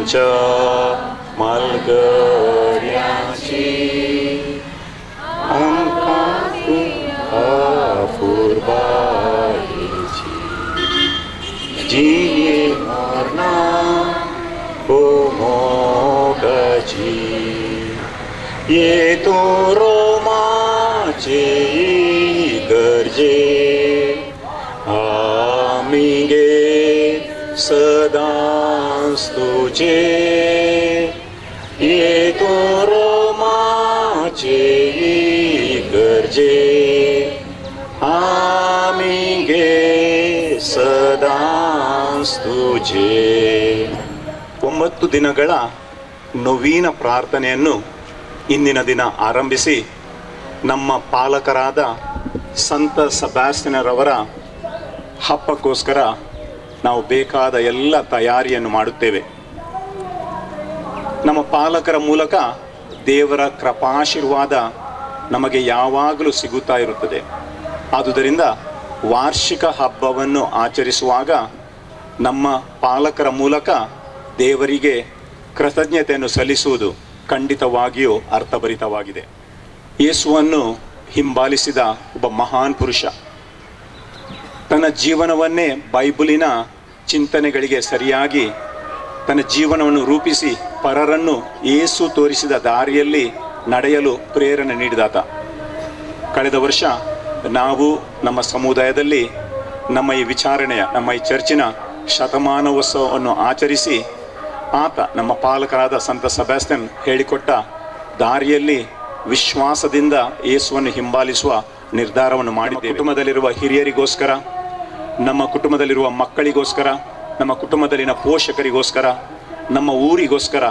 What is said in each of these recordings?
आमच्या मालगऱ्याची आमकां फुरबायेची जिये मरणा मोगाची ये तो रोमाचे गरजे आमिगे सदांच तुजे ये तो रोमाचे गरजे आमिगे सदांच तुजे. 9 ದಿನಗಳ ನವೀನ ಪ್ರಾರ್ಥನೆಯನ್ನು ಇಂದಿನ ದಿನ ಆರಂಭಿಸಿ ನಮ್ಮ ಪಾಲಕರಾದ ಸಂತ ಸೆಬಾಸ್ಟಿಯನರವರ ಹಬ್ಬಕ್ಕೋಸ್ಕರ ನಾವು ಬೇಕಾದ ಎಲ್ಲ ತಯಾರಿಯನ್ನು ಮಾಡುತ್ತೇವೆ. ನಮ್ಮ ಪಾಲಕರ ಮೂಲಕ ದೇವರ ಕೃಪಾಶೀರ್ವಾದ ನಮಗೆ ಯಾವಾಗಲೂ ಸಿಗುತ್ತಾ ಇರುತ್ತದೆ. ಆದುದರಿಂದ ವಾರ್ಷಿಕ ಹಬ್ಬವನ್ನು ಆಚರಿಸುವಾಗ ನಮ್ಮ ಪಾಲಕರ ಮೂಲಕ ದೇವರಿಗೆ ಕೃತಜ್ಞತೆಯನ್ನು ಸಲ್ಲಿಸುವುದು ಖಂಡಿತವಾಗಿಯೂ ಅರ್ಥಭರಿತವಾಗಿದೆ. ಯೇಸುವನ್ನು ಹಿಂಬಾಲಿಸಿದ ಒಬ್ಬ ಮಹಾನ್ ಪುರುಷ ತನ್ನ ಜೀವನವನ್ನೇ ಬೈಬಲಿನ ಚಿಂತನೆಗಳಿಗೆ ಸರಿಯಾಗಿ ತನ್ನ ಜೀವನವನ್ನು ರೂಪಿಸಿ ಪರರನ್ನು ಯೇಸು ತೋರಿಸಿದ ದಾರಿಯಲ್ಲಿ ನಡೆಯಲು ಪ್ರೇರಣೆ ನೀಡಿದಾತ. ಕಳೆದ ವರ್ಷ ನಾವು ನಮ್ಮ ಸಮುದಾಯದಲ್ಲಿ ನಮ್ಮ ಈ ವಿಚಾರಣೆಯ ನಮ್ಮ ಈ ಚರ್ಚಿನ ಶತಮಾನೋತ್ಸವವನ್ನು ಆಚರಿಸಿ ಆತ ನಮ್ಮ ಪಾಲಕರಾದ ಸಂತ ಸೆಬಾಸ್ಟಿಯನ್ ಹೇಳಿಕೊಟ್ಟ ದಾರಿಯಲ್ಲಿ ವಿಶ್ವಾಸದಿಂದ ಯೇಸುವನ್ನು ಹಿಂಬಾಲಿಸುವ ನಿರ್ಧಾರವನ್ನು ಮಾಡಿದ್ದೇವೆ. ಕುಟುಂಬದಲ್ಲಿರುವ ಹಿರಿಯರಿಗೋಸ್ಕರ, ನಮ್ಮ ಕುಟುಂಬದಲ್ಲಿರುವ ಮಕ್ಕಳಿಗೋಸ್ಕರ, ನಮ್ಮ ಕುಟುಂಬದಲ್ಲಿನ ಪೋಷಕರಿಗೋಸ್ಕರ, ನಮ್ಮ ಊರಿಗೋಸ್ಕರ,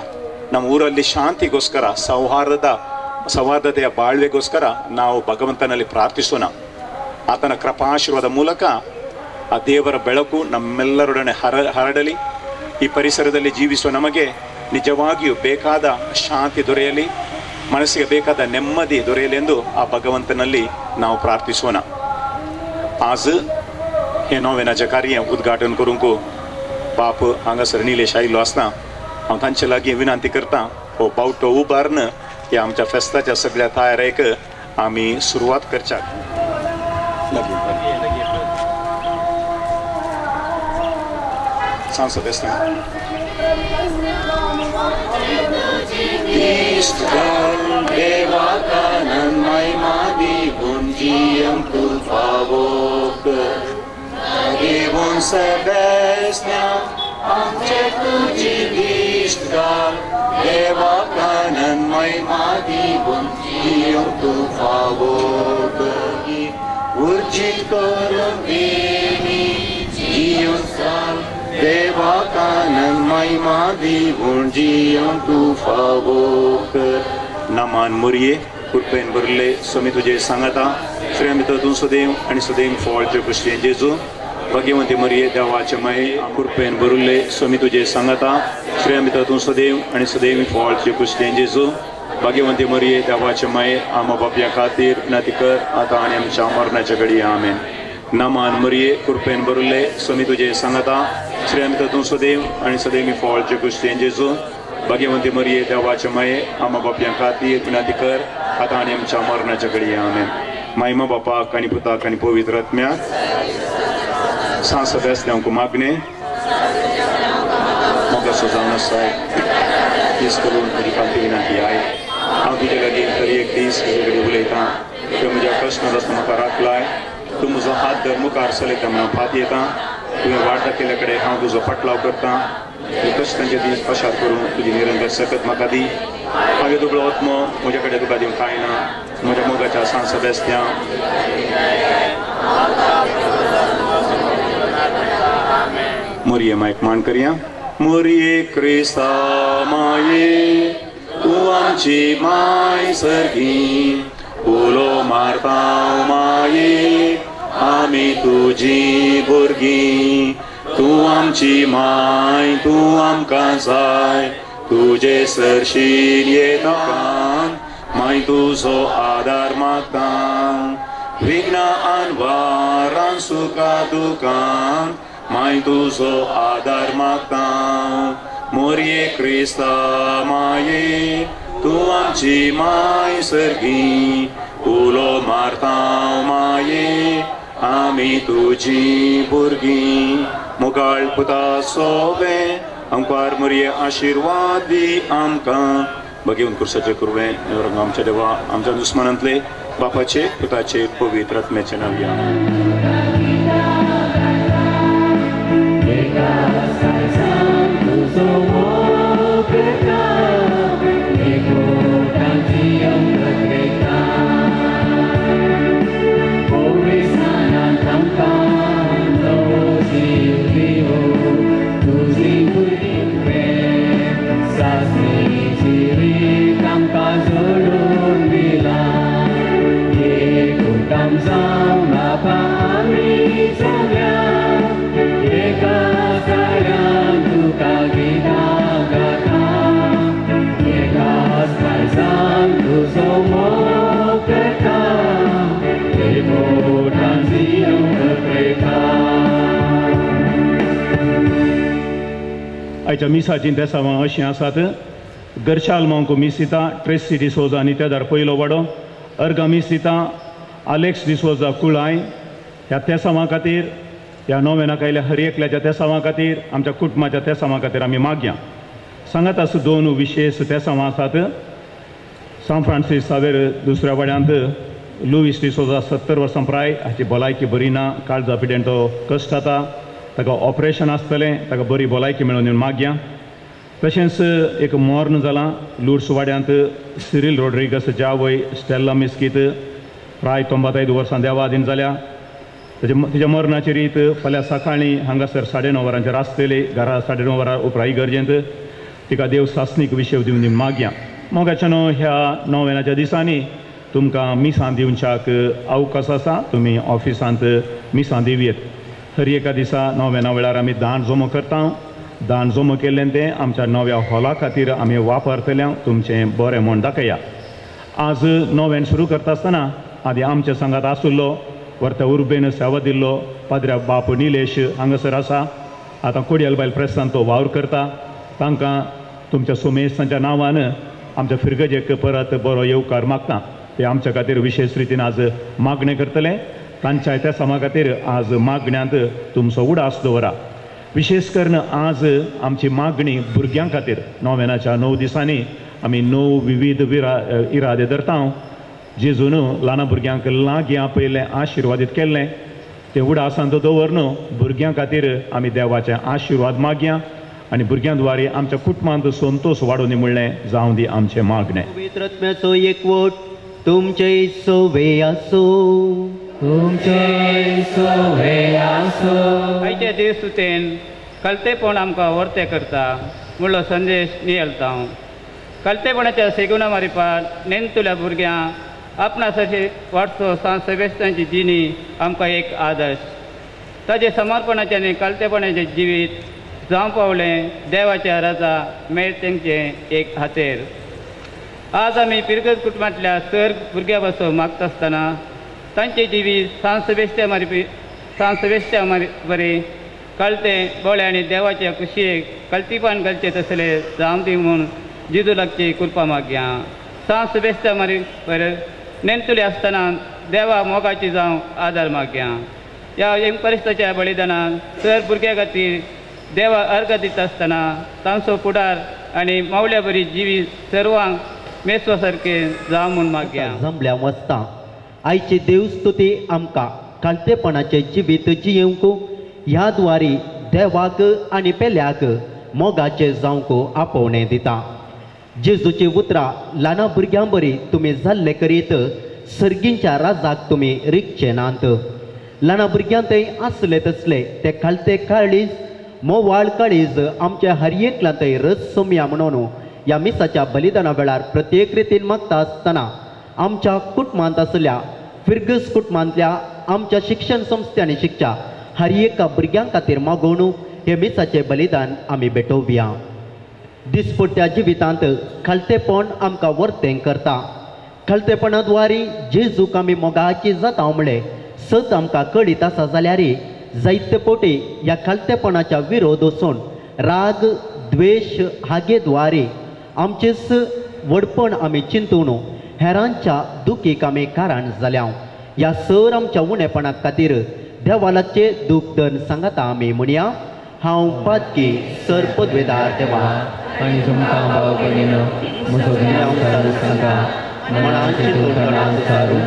ನಮ್ಮ ಊರಲ್ಲಿ ಶಾಂತಿಗೋಸ್ಕರ, ಸೌಹಾರ್ದತೆಯ ಬಾಳ್ವೆಗೋಸ್ಕರ ನಾವು ಭಗವಂತನಲ್ಲಿ ಪ್ರಾರ್ಥಿಸೋಣ. ಆತನ ಕೃಪಾಶೀರ್ವಾದ ಮೂಲಕ ಆ ದೇವರ ಬೆಳಕು ನಮ್ಮೆಲ್ಲರೊಡನೆ ಹರಡಲಿ. ಈ ಪರಿಸರದಲ್ಲಿ ಜೀವಿಸುವ ನಮಗೆ ನಿಜವಾಗಿಯೂ ಬೇಕಾದ ಶಾಂತಿ ದೊರೆಯಲಿ, ಮನಸ್ಸಿಗೆ ಬೇಕಾದ ನೆಮ್ಮದಿ ದೊರೆಯಲಿ ಎಂದು ಆ ಭಗವಂತನಲ್ಲಿ ನಾವು ಪ್ರಾರ್ಥಿಸೋಣ. आज हे नवें कार्य उद्घाटन करूंक बाप हांगासर निलेश आयिल्लो आसता. हांव तांचे लागीं विनंती करता हो बावटो उबारन ह्या आमच्या फेस्ताच्या सगळ्या तयारेक आमी सुरवात करच्यात. सांग सगळ्या देवाकानन महिमादी bunjiam tu favor Devon Sebastian amche tuji distgal Devakanan महिमादी bunjiam tu favor urjit korum dini jiusal Devakanan महिमादी bunjiam tu favor Naman Muriye Kurpen Burle Swami तुझे सांगता श्री आम्ही तून सदैव आणि सदैव फॉल्ट क्रिश्चियन जेजू भाग्यवंती मरिये देवाचे माये कुरपेन बरुले स्वामी तुझे सांगता श्री आम्ही तून सदैव आणि सदैव फॉल्ट क्रिश्चियन जेजू भाग्यवंती मरिये देवाचे माये आम्हा बापया खातीर विनंती कर आता आणि आमच्या मरणाच्या घडी आमेन. नामान मरिये कुरपेन बरुले स्वामी तुझे सांगता श्री आम्ही तून सदैव आणि सदैव फॉल्ट क्रिश्चियन जेजू भाग्यवंती मरिये देवाचे माये आम्हा बापया खातीर विनंती कर आता आणि आमच्या मरणाच्या घडी आमेन. महिमा बापा आणि पुता आणि पवित्र आत्म्या सांग सगळ्यांक मागणे मोगा सजावण आसाय तीस करून तुझी खातीर विनंती आहे. हांव तुजे लागीं तरी एक दीस तुजे उलयतां तुवें म्हज्या प्रस्नांत आसतना म्हाका राखलाय. तूं म्हजो हात धर मुखार चलयता म्हणून फात येता. तुवें वाट दाखयल्या कडेन हांव तुजो फाटलाव करतां. कश्टांचे दीस पसार करून तुजी निरंतर सकत म्हाका दी. हांवें दुबळो आत्मो म्हजे कडेन तुका दिवंक कांय ना. म्हज्या मोगाच्या सांत सेबास्टियन मोरिये मायक मान करया. मोरिये क्रिस्ता माये तूं आमची माय सर्गी उलो मारता माये आमी तुजी भुरगीं. तूं आमची माय तूं आमकां जाय तुजे सरशील येता माय तुजो आदार मागता. विघ्ना आनी वारां सुखा दुखान माय तुजो आदार मागता. मोरये क्रिस्ता माये तू आमची माय सर्गी उलो मारता माये आमी तुजी भुरगीं मुगाळ पुता सोबे आमकां मोरये आशिर्वाद दी आमकां बगेवन कुर्साचे कुरवे आमच्या देवा आमच्या दुस्मानांतले बापाचे पुताचे पवित्र आत्म्याचे नांवया आयच्या मिसाची त्या सावा अशीं आसात गर्शाल मांको मिस दिता ट्रेसी डिसोजा नित्यादार पयलो वाडो अर्गा मिस दिता आलेक्स डिसोजा कुळाय ह्या त्या सावा खातीर ह्या नोवेनाक आयल्या हर एकल्याच्या त्या सावा खातीर आमच्या कुटुंबाच्या त्या सावा खातीर आमी मागया सांगात आसूं दोन विशेश त्या सावा आसात सान फ्रांसीस सावेर दुसऱ्या वाड्यांत लुईस डिसोजा 70 वर्सां प्राय हाची भलायकी बरी ना काळजा पिड्यान तो कश्ट जाता ताका ऑपरेशन आसतलें ताका बरी भलायकी मेळोन येवन मागया तशेंच एक मॉर्न जालां लुड्स वाड्यांत सिरिल रोड्रिगस जावय स्टेल्ला मिस्कीत प्राय 95 वर्सां देवाधीन जाल्या तिच्या मरणाची रीत फाल्यां सकाळीं हांगासर 9:30 वरांचेर आसतली घरा 9:30 वरां उपराई गरजेंत तिका देव सासणीक विशय दिवन मागया मोगाच्या न्हू ह्या नोवेनाच्या दिसांनी तुमकां मिसां दिवच्याक अवकाश आसा तुमी ऑफिसांत मिसां दिवयेत हर एका दिसा नोवेना वेळार आमी दान जमो करता दान जमो केल्लें तें आमच्या नव्या हॉला खातीर आमी वापरतले तुमचें बरें म्हूण दाखया आज नोवेन सुरू करता आसतना आदी आमच्या संगात आसुल्लो वर्ता उर्बेन सेवा दिल्लो पाद्र्या बाप निलेश हांगासर आसा आतां कोडयालबायल प्रेसांत तो वावर करता तांकां तुमच्या सुमेशांच्या नांवान आमच्या फिरगजेक परत बरो येवकार मागता ते आमच्या खातीर विशेश रितीन आज मागणें करतले तांच्या त्या समा खातीर आज मागण्यांत तुमचो उडास दवरा विशेष करून आज आमची मागणी भुरग्यां खातीर नोवेनाच्या 9 दिसांनी आमी 9 विविध इरादे धरता जेजून ल्हान भुरग्यांक लागीं आपयलें आशिर्वादीत केल्लें तें उडासांत दवरन भुरग्यां खातीर आमी देवाचें आशिर्वाद मागया आनी भुरग्यां द्वारे आमच्या कुटुंबांत संतोश वाडोवनी म्हणलें जावं दी आमचें मागणें पवित्र आत्म्याचो एकवट तुमचे सोवे आसो आयच्या दिवसुतेन कलतेपण आमकां वर्ते करता म्हणलो संदेश नियलता कलतेपणाच्या सेगुणा मारिपाट नेणतुल्या भुरग्यांक आपणासाची वाटचो सान सेबेस्तांची जिणी आमकां एक आदर्श ताचे समर्पणाचें आनी कलतेपणाचें जिवीत जावं पावलें देवाच्या राजा मेळ तेंचें एक हातेर आज आमी पिरगत कुटुंबांतल्या सर भुरग्यां पासून मागता आसतना तांचे जिवीत सांसवेस्त्या बरी कळते बोळे आनी देवाच्या खुशयेक कल्तीपान घालचे तसले जावं दी म्हूण जिजू लागची कृपा मागया सांसवेस्त्या बरें नेणतुली आसतना देवा मोगाची जावं आदार मागया ह्या परिस्थितीच्या बलिदानान सर भुरग्यां खातीर देवा अर्घ दिता आसतना तांचो फुडार आनी मावल्या बरी जिवीत सर्वांक मेसवा सारकें जावं म्हूण मागया जमल्या वचता आयची देवस्तुती आमकां कालतेपणाचें जिवीत जियेवंक ह्या द्वारे देवाक आनी पेल्याक मोगाचें जावंक आपोवणें दिता जेजूची उतरां ल्हान भुरग्यां बरी तुमी जाल्ले करीत सर्गींच्या राजाक तुमी रिगचे नात ल्हान भुरग्यां थंय आसले तसले ते कालते काळीज मोवाळ काळीज आमच्या हरयेकला थंय रस सोमया म्हणून ह्या मिसाच्या बलिदाना वेळार प्रत्येक रितीन मागता आसतना आमच्या कुटुंबांत आसल्या फिरगस कुटुंबांतल्या आमच्या शिक्षण संस्थांनी शिकच्या हर एका भुरग्यां खातीर मागोवन हे मिसाचें बलिदान आमी भेटोवया दिसपट्ट्या जिवितांत खालतेपण आमकां वर्तें करता खालतेपणा द्वारे जेजूक आमी मोगाची जाता म्हणलें सत आमकां कळीत आसा जाल्यार जायते पोटी ह्या खालतेपणाच्या विरोध वचून राग द्वेष हागेद्वारे आमचेच वडपण आमी चिंतून हेरांच्या दुखीक आमी कारण जाल्या ह्या सर आमच्या उणेपणा खातीर देवालाचे दूख दन सांगाता आमी म्हणया हांव पातकी सर पदवेदार देवा आनी तुमकां भाव भयणीनो म्हजो विनय सांगा मनान चिंतून तोंडान विचारून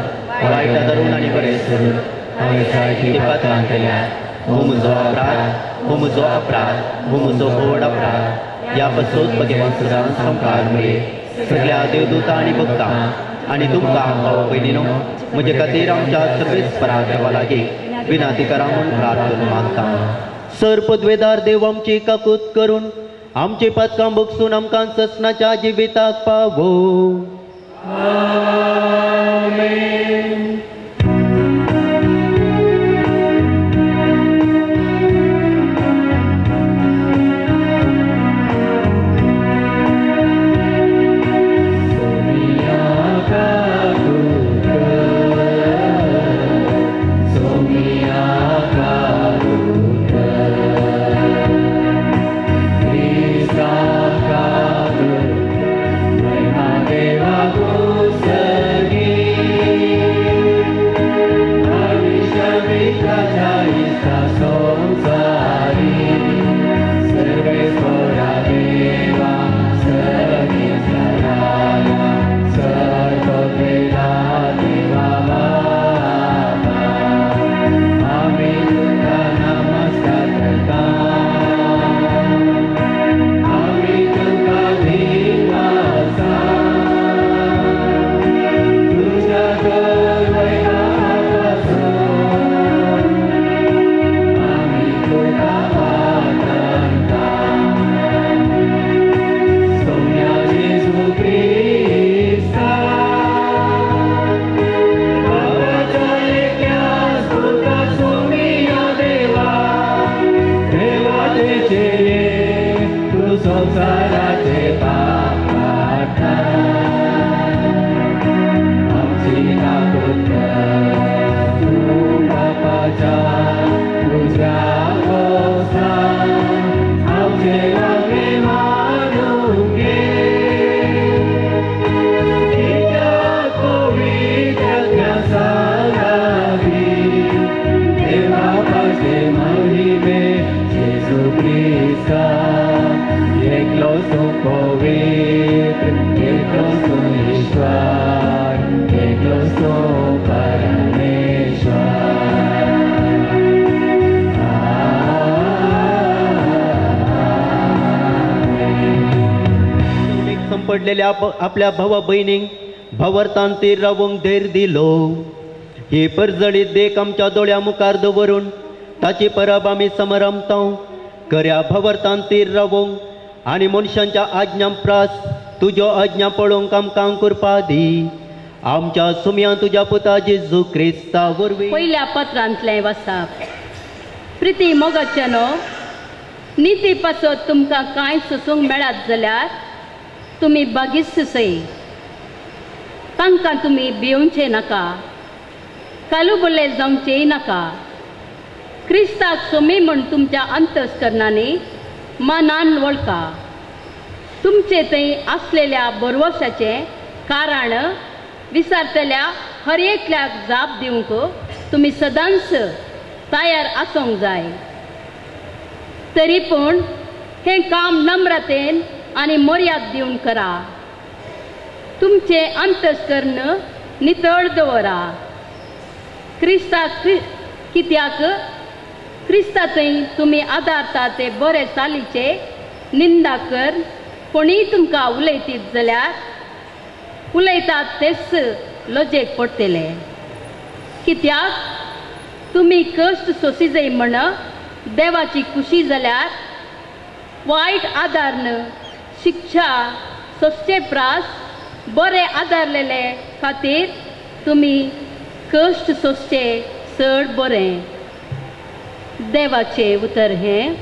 वायट धरून आनी बरें करून हांवें जायतीं पातकां केल्यात हो म्हजो अपराध हो म्हजो व्हड अपराध ह्या बसोत भगवान सदांच संकार मेळे सगळ्या देवदूतां आनी भक्तां आनी तुमकां भाव भयणीनो म्हजे खातीर आमच्या सगळेच परा देवा लागीं विनाती करा म्हूण प्रार्थना मागता सर पदवेदार देव आमची काकूत करून आमची पातकां बगसून आमकां ससनाच्या जिविताक पावो पडलेल्या आपल्या भावा बहिणींक भावार्थांतीर रावूंक धैर्य दिलो ही परजळीत देख आमच्या दोळ्या मुखार दवरून ताची परब आमी समरमतां खऱ्या भावार्थांतीर रावूंक आनी मनशांच्या आज्ञां प्रास तुज्यो आज्ञा पळोवंक आमकां कृपा दी आमच्या सुमया तुज्या पुता जेजू क्रिस्ता वरवीं पयल्या पत्रांतलें वाचप प्रिती मोगाच्यानो निती पासत तुमकां कांय सोसूंक मेळत जाल्यार तुमी बागीस सई तांकां तुमी भिवचे नाका कालुबुल्ले जावचेय नाका क्रिस्ताक सोमी म्हण तुमच्या अंतस्करणांनी मनान वळखा तुमचे थंय आसलेल्या बरवशाचें कारण विसारतल्या हर एकल्याक जाप दिवंक तुमी सदांच तयार आसूंक जाय तरी पूण हें काम नम्रतेन आनी मर्याद दिवन करा तुमचे अंतस्करण नितळ दवरा क्रिस्ताक कित्याक क्रिस्ता थंय तुमी आदारता ते बरे चालीचे निंदा कर कोणीय तुमकां उलयतीत जाल्यार उलयतात तेच लजेक पडटले कित्याक तुमी कश्ट सोंसी जाय म्हण देवाची खुशी जाल्यार वायट आदारन शिक्षा सोंसचे प्रास बरे आदारलेले खातीर तुमी कश्ट सोंसचे चड बरें देवाचे उतर हें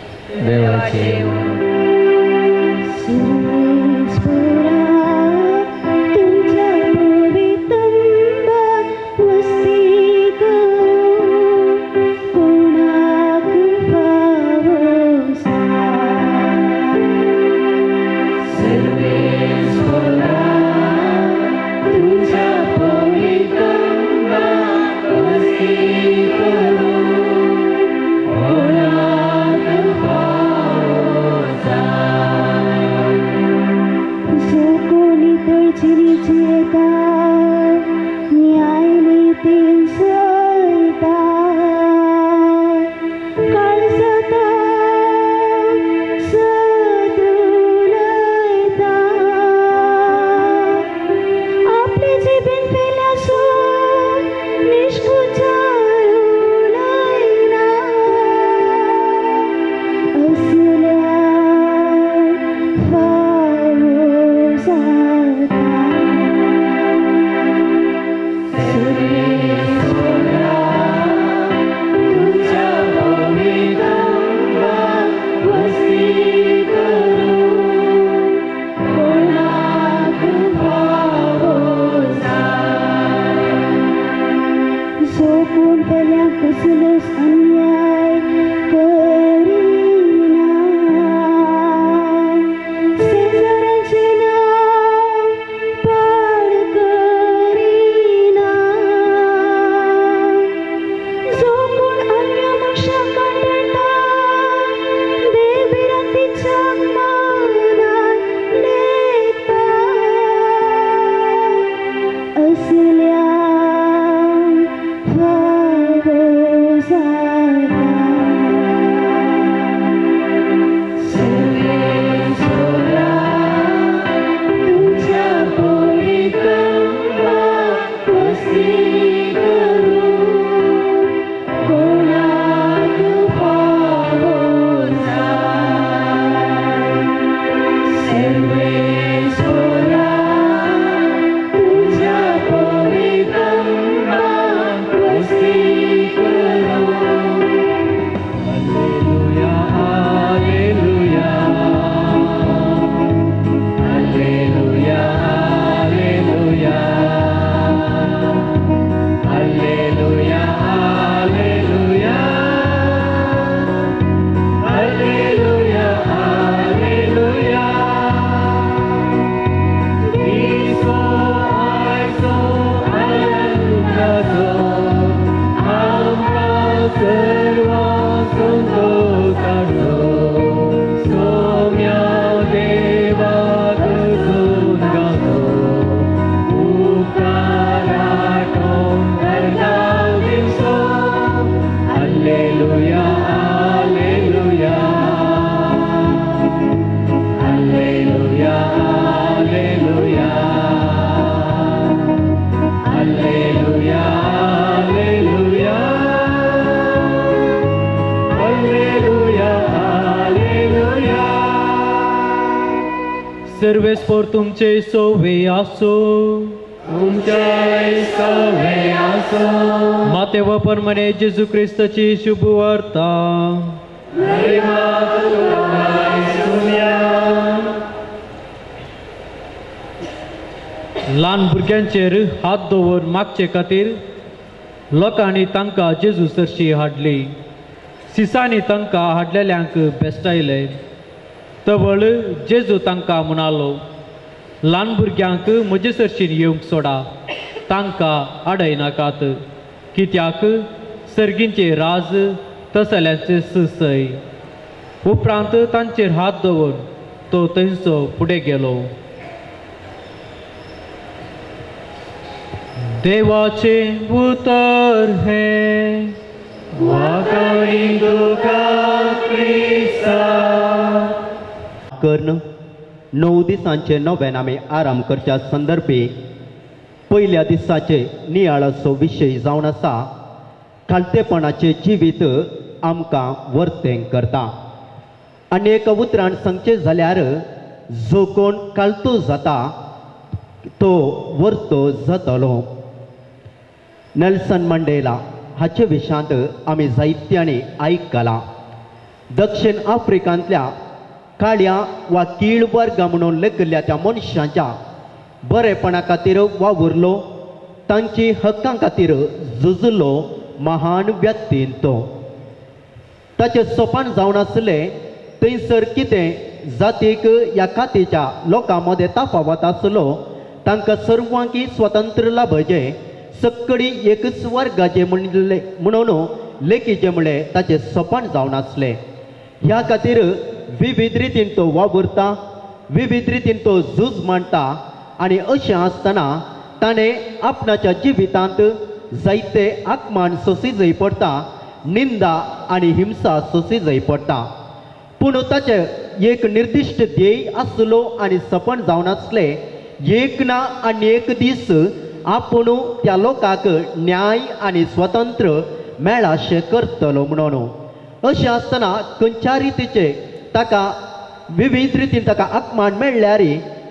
सर्वेस्पर तुमचे सोवे आसो, तुमचे सोवे आसो. माते व परमने जेजू ख्रिस्ताची शुभ वार्ता. ल्हान भुरग्यांचेर हात दवर मागचे खातीर लोकांनी तांकां जेजू सरशी हाडली. सिसांनी तांकां हाडलेल्यांक बेस्टायले. तवळ जेजू तांकां म्हणालो, ल्हान भुरग्यांक म्हजे सरशीन येवंक सोडा, तांकां आडयनाकात, कित्याक सर्गींचे राज तसल्यांचे सय. उपरांत तांचेर हात दवर तो थंयचो फुडें गेलो. देवाचे उतर हे कर्ण 9 दिसांचे नव्यानामे आराम करच्या संदर्भी पयल्या दिसाचे नियाळाचो विशय जावन आसा खालतेपणाचे जिवीत आमकां वर्तें करता. आनी एका उतरान सांगचे जाल्यार जो कोण कालतो जाता तो वर्तो जातलो. नेल्सन मंडेला हाचे विशांत आमी जायत्यांनी आयकलां. दक्षिण आफ्रिकांतल्या काळ्या वा कीळ वर्ग म्हणून लेखिल्ल्या त्या मनशांच्या बरेपणा खातीर वावुरलो, तांची हक्कां खातीर झुजलो महान व्यक्तीन तो. ताचें सोपान जावन आसलें थंयसर कितें जातीक ह्या खातीच्या लोकां मदें ताफावत आसलो तांकां सर्वांकी स्वतंत्र लाभचें सक्कडी एकच वर्गाचें म्हणून लेखीचें म्हणलें ताचें सोपान जावन आसलें. ह्या खातीर विविध रितीन तो वावुरता, विविध रितीन तो झूज मांडटा. आनी अशें आसतना ताणें आपणाच्या जिवितांत जायते आत्मान सोंसी जाय पडटा, निंदा आनी हिंसा सोंसी जाय पडटा. पूण ताचें एक निर्दिश्ट ध्येय आसलो आनी सपन जावन आसलें, एक ना आनी एक दीस आपूण त्या लोकांक न्याय आनी स्वतंत्र मेळाशें करतलो म्हणून. अशें आसतना खंयच्या रितीचे ताका विविध रितीन ताका आत्मान मेळ्ळ्यार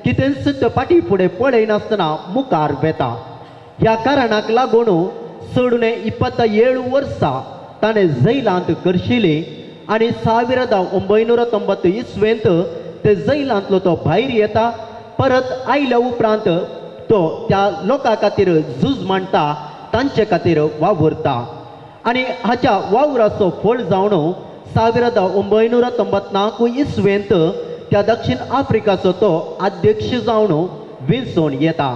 कितें सुद्दां फाटी फुडें पळयनासतना मुखार वेता. ह्या कारणाक लागून सोडून 27 वर्सां ताणें जैलांत करशिली आनी 1990 इसवेंत ते जैलांतलो तो भायर येता. परत आयल्या उपरांत तो त्या लोकां खातीर झूज मांडटा, तांचे खातीर वावुरता. आनी हाच्या वावुराचो फळ जावन 1994 इसवेंत त्या दक्षिण आफ्रिकाचो तो अध्यक्ष जावन विंचून येता.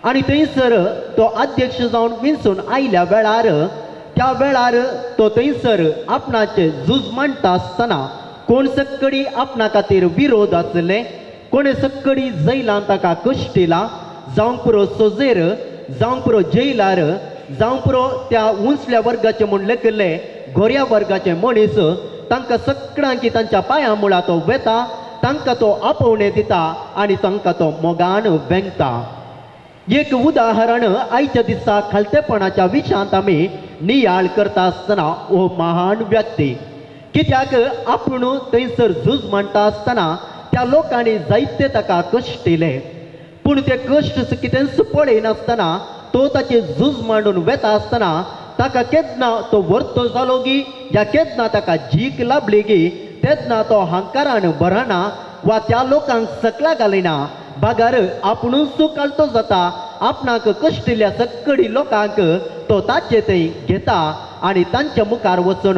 आनी थंयसर तो अध्यक्ष जावन विंचून आयल्या वेळार त्या वेळार तो थंयसर आपणाचे झूज मांडटा आसतना कोण सक्कडी आपणा खातीर विरोध आसले, कोणे सक्कडी जैलांत ताका कश्टिला, जावं पुरो सोजेर, जावं पुरो जैलार, जावं पुरो त्या उंचल्या वर्गाचे म्हूण लेखिल्ले गोऱ्या वर्गाचे मनीस, तांकां सगळ्यांकी तांच्या पांयां मुळां तो वेता, तांकां तो आपोवणें दिता आनी तांकां तो मोगान वेंगता. एक उदाहरण आयच्या दिसा खालतेपणाच्या विशयांत आमी नियाळ करता आसतना हो महान व्यक्ती, कित्याक आपूण थंयसर झूज मांडटा आसतना त्या लोकांनी जायते ताका कश्ट दिले, पूण ते कश्ट कितेंच पळयनासतना तो ताची झूज मांडून वेता आसतना ताका केन्ना तो वर्तो जालो गी या केन्ना ताका जीक लाभली गी तेन्ना तो हंकारान भरना वा त्या लोकांक सकला घालिना, भागार आपुणूच कालतो जाता, आपणाक कश्ट दिल्या सक्कडी लोकांक तो ताचे थंय घेता आनी तांच्या मुखार वचून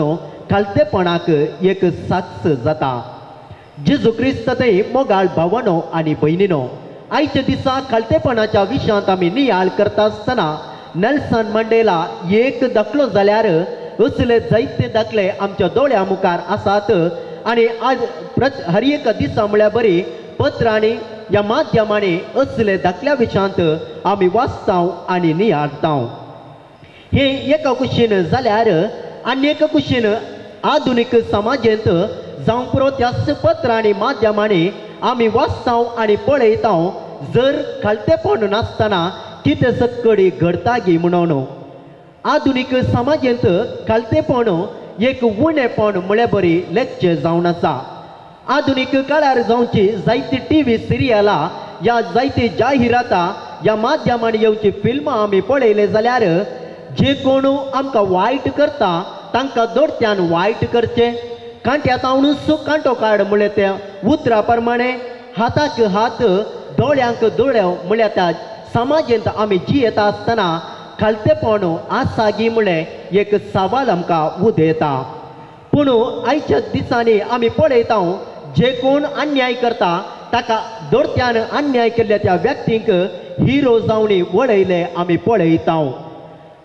खालतेपणाक एक साक्ष जाता. जेजू क्रिस्त थंय मोगाळ भावानो आनी भयणीनो, आयच्या दिसा खालतेपणाच्या विशयांत आमी नियाळ करता आसतना नेल्सन मंडेला एक दाखलो जाल्यार असले जायते दाखले आमच्या दोळ्या मुखार आसात आनी आज हर एक दिसा म्हळ्यार बरी पत्रांनी ह्या माध्यमांनी असले दाखल्या विशयांत आमी वाचता आनी नियाळटा. हे एका कुशीन जाल्यार आनी एका कुशीन आधुनीक समाजांत जावं पुरो त्याच पत्रांनी माध्यमांनी आमी वाचता आनी पळयता जर खालतेपण नासतना कितें सक्कडी घडटा गी म्हणून. आधुनीक समाजांत खालतेपण एक उणेपण म्हळ्यार बरी लेखचें जावन आसा. आधुनीक काळार जावची जायती टीव्ही सिरियलां या जायती जाहिरातां ह्या माध्यमांनी येवची फिल्मां आमी पळयले जाल्यार जे कोण आमकां वायट करता तांकां दोडत्यान वायट करचें, कांट्यातावनूच कांटो काड म्हळ्यार त्या उतरा प्रमाणे हाताक हात दोळ्यांक दोळे म्हळ्यार त्या समाजांत आमी जियेता आसतना खालतेपण आसा गी म्हळ्यार एक सवाल आमकां उदेता. पूण आयच्या दिसांनी आमी पळयता जे कोण अन्याय करता ताका दोडत्यान अन्याय केल्ल्या त्या व्यक्तींक हिरो जावनी वळयले आमी पळयता.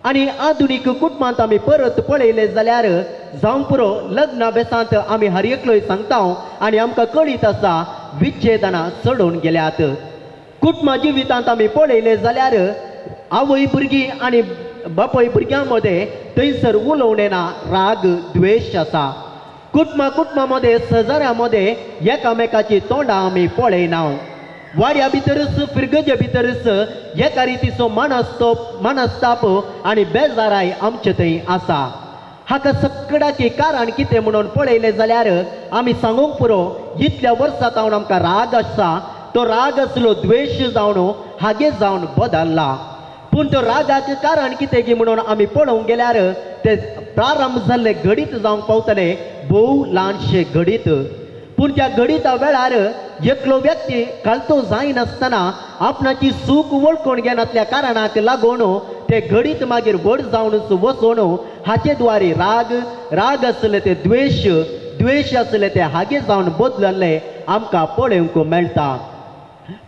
आनी आधुनीक कुटुंबांत आमी परत पळयले जाल्यार जावं पुरो लग्ना बेसांत आमी हर एकलोय सांगता आनी आमकां कळीत आसा विच्छेदनां चडून गेल्यात. कुटुंबा जिवितांत आमी पळयले जाल्यार आवय भुरगीं आनी बापय भुरग्यां मदें थंयसर उलोवणे ना, राग द्वेश आसा. कुटुंबा मदें शेजाऱ्या मदें एकामेकाची तोंडां आमी पळयना. वाड्या भितरच फिरगजे भितरच एका रितीचो मनस्ताप आनी बेजाराय आमचे थंय आसा. हाका सक्कडाची कारण कितें म्हणून पळयलें जाल्यार आमी सांगूंक पुरो इतल्या वर्सां जावन आमकां राग आसा, तो राग आसलो द्वेश जावन हागे जावन बदलला. पूण तो रागाक कारण कितें गी म्हणून आमी पळोवंक गेल्यार ते प्रारंभ जाल्ले घडीत जावंक पावतले भोव ल्हानशे घडीत. पूण त्या घडीता वेळार एकलो व्यक्ती खालतो जायनासतना आपणाची चूक वळखून घेनातल्या कारणाक लागून ते घडीत मागीर व्हड जावनच वचून हाचे द्वारे राग आसले ते द्वेश आसले ते हागे जावन बदलले आमकां पळोवंक मेळटा.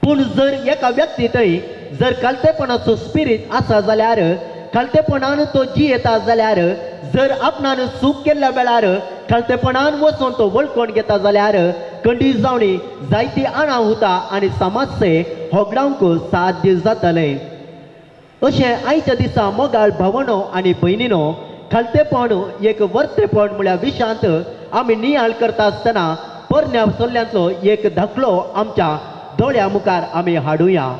पूण जर एका व्यक्ती थंय जर खालतेपणाचो स्पिरीट आसा जाल्यार खालतेपणान तो जियेता जाल्यार जर आपणान चूक केल्ल्या वेळार खालतेपणान वचून तो वळखून घेता जाल्यार खंडीत जावनी जायती अनाहुता आनी समाजसे होगडावंक साध्य जातले. अशें आयच्या दिसा मोगाळ भावनो आनी भयणीनो, खालतेपण एक वर्तेपण म्हळ्यार विशांत आमी नियाळ करता आसतना परण्या सोल्ल्यांचो एक दाखलो आमच्या दोळ्या मुखार आमी हाडुया.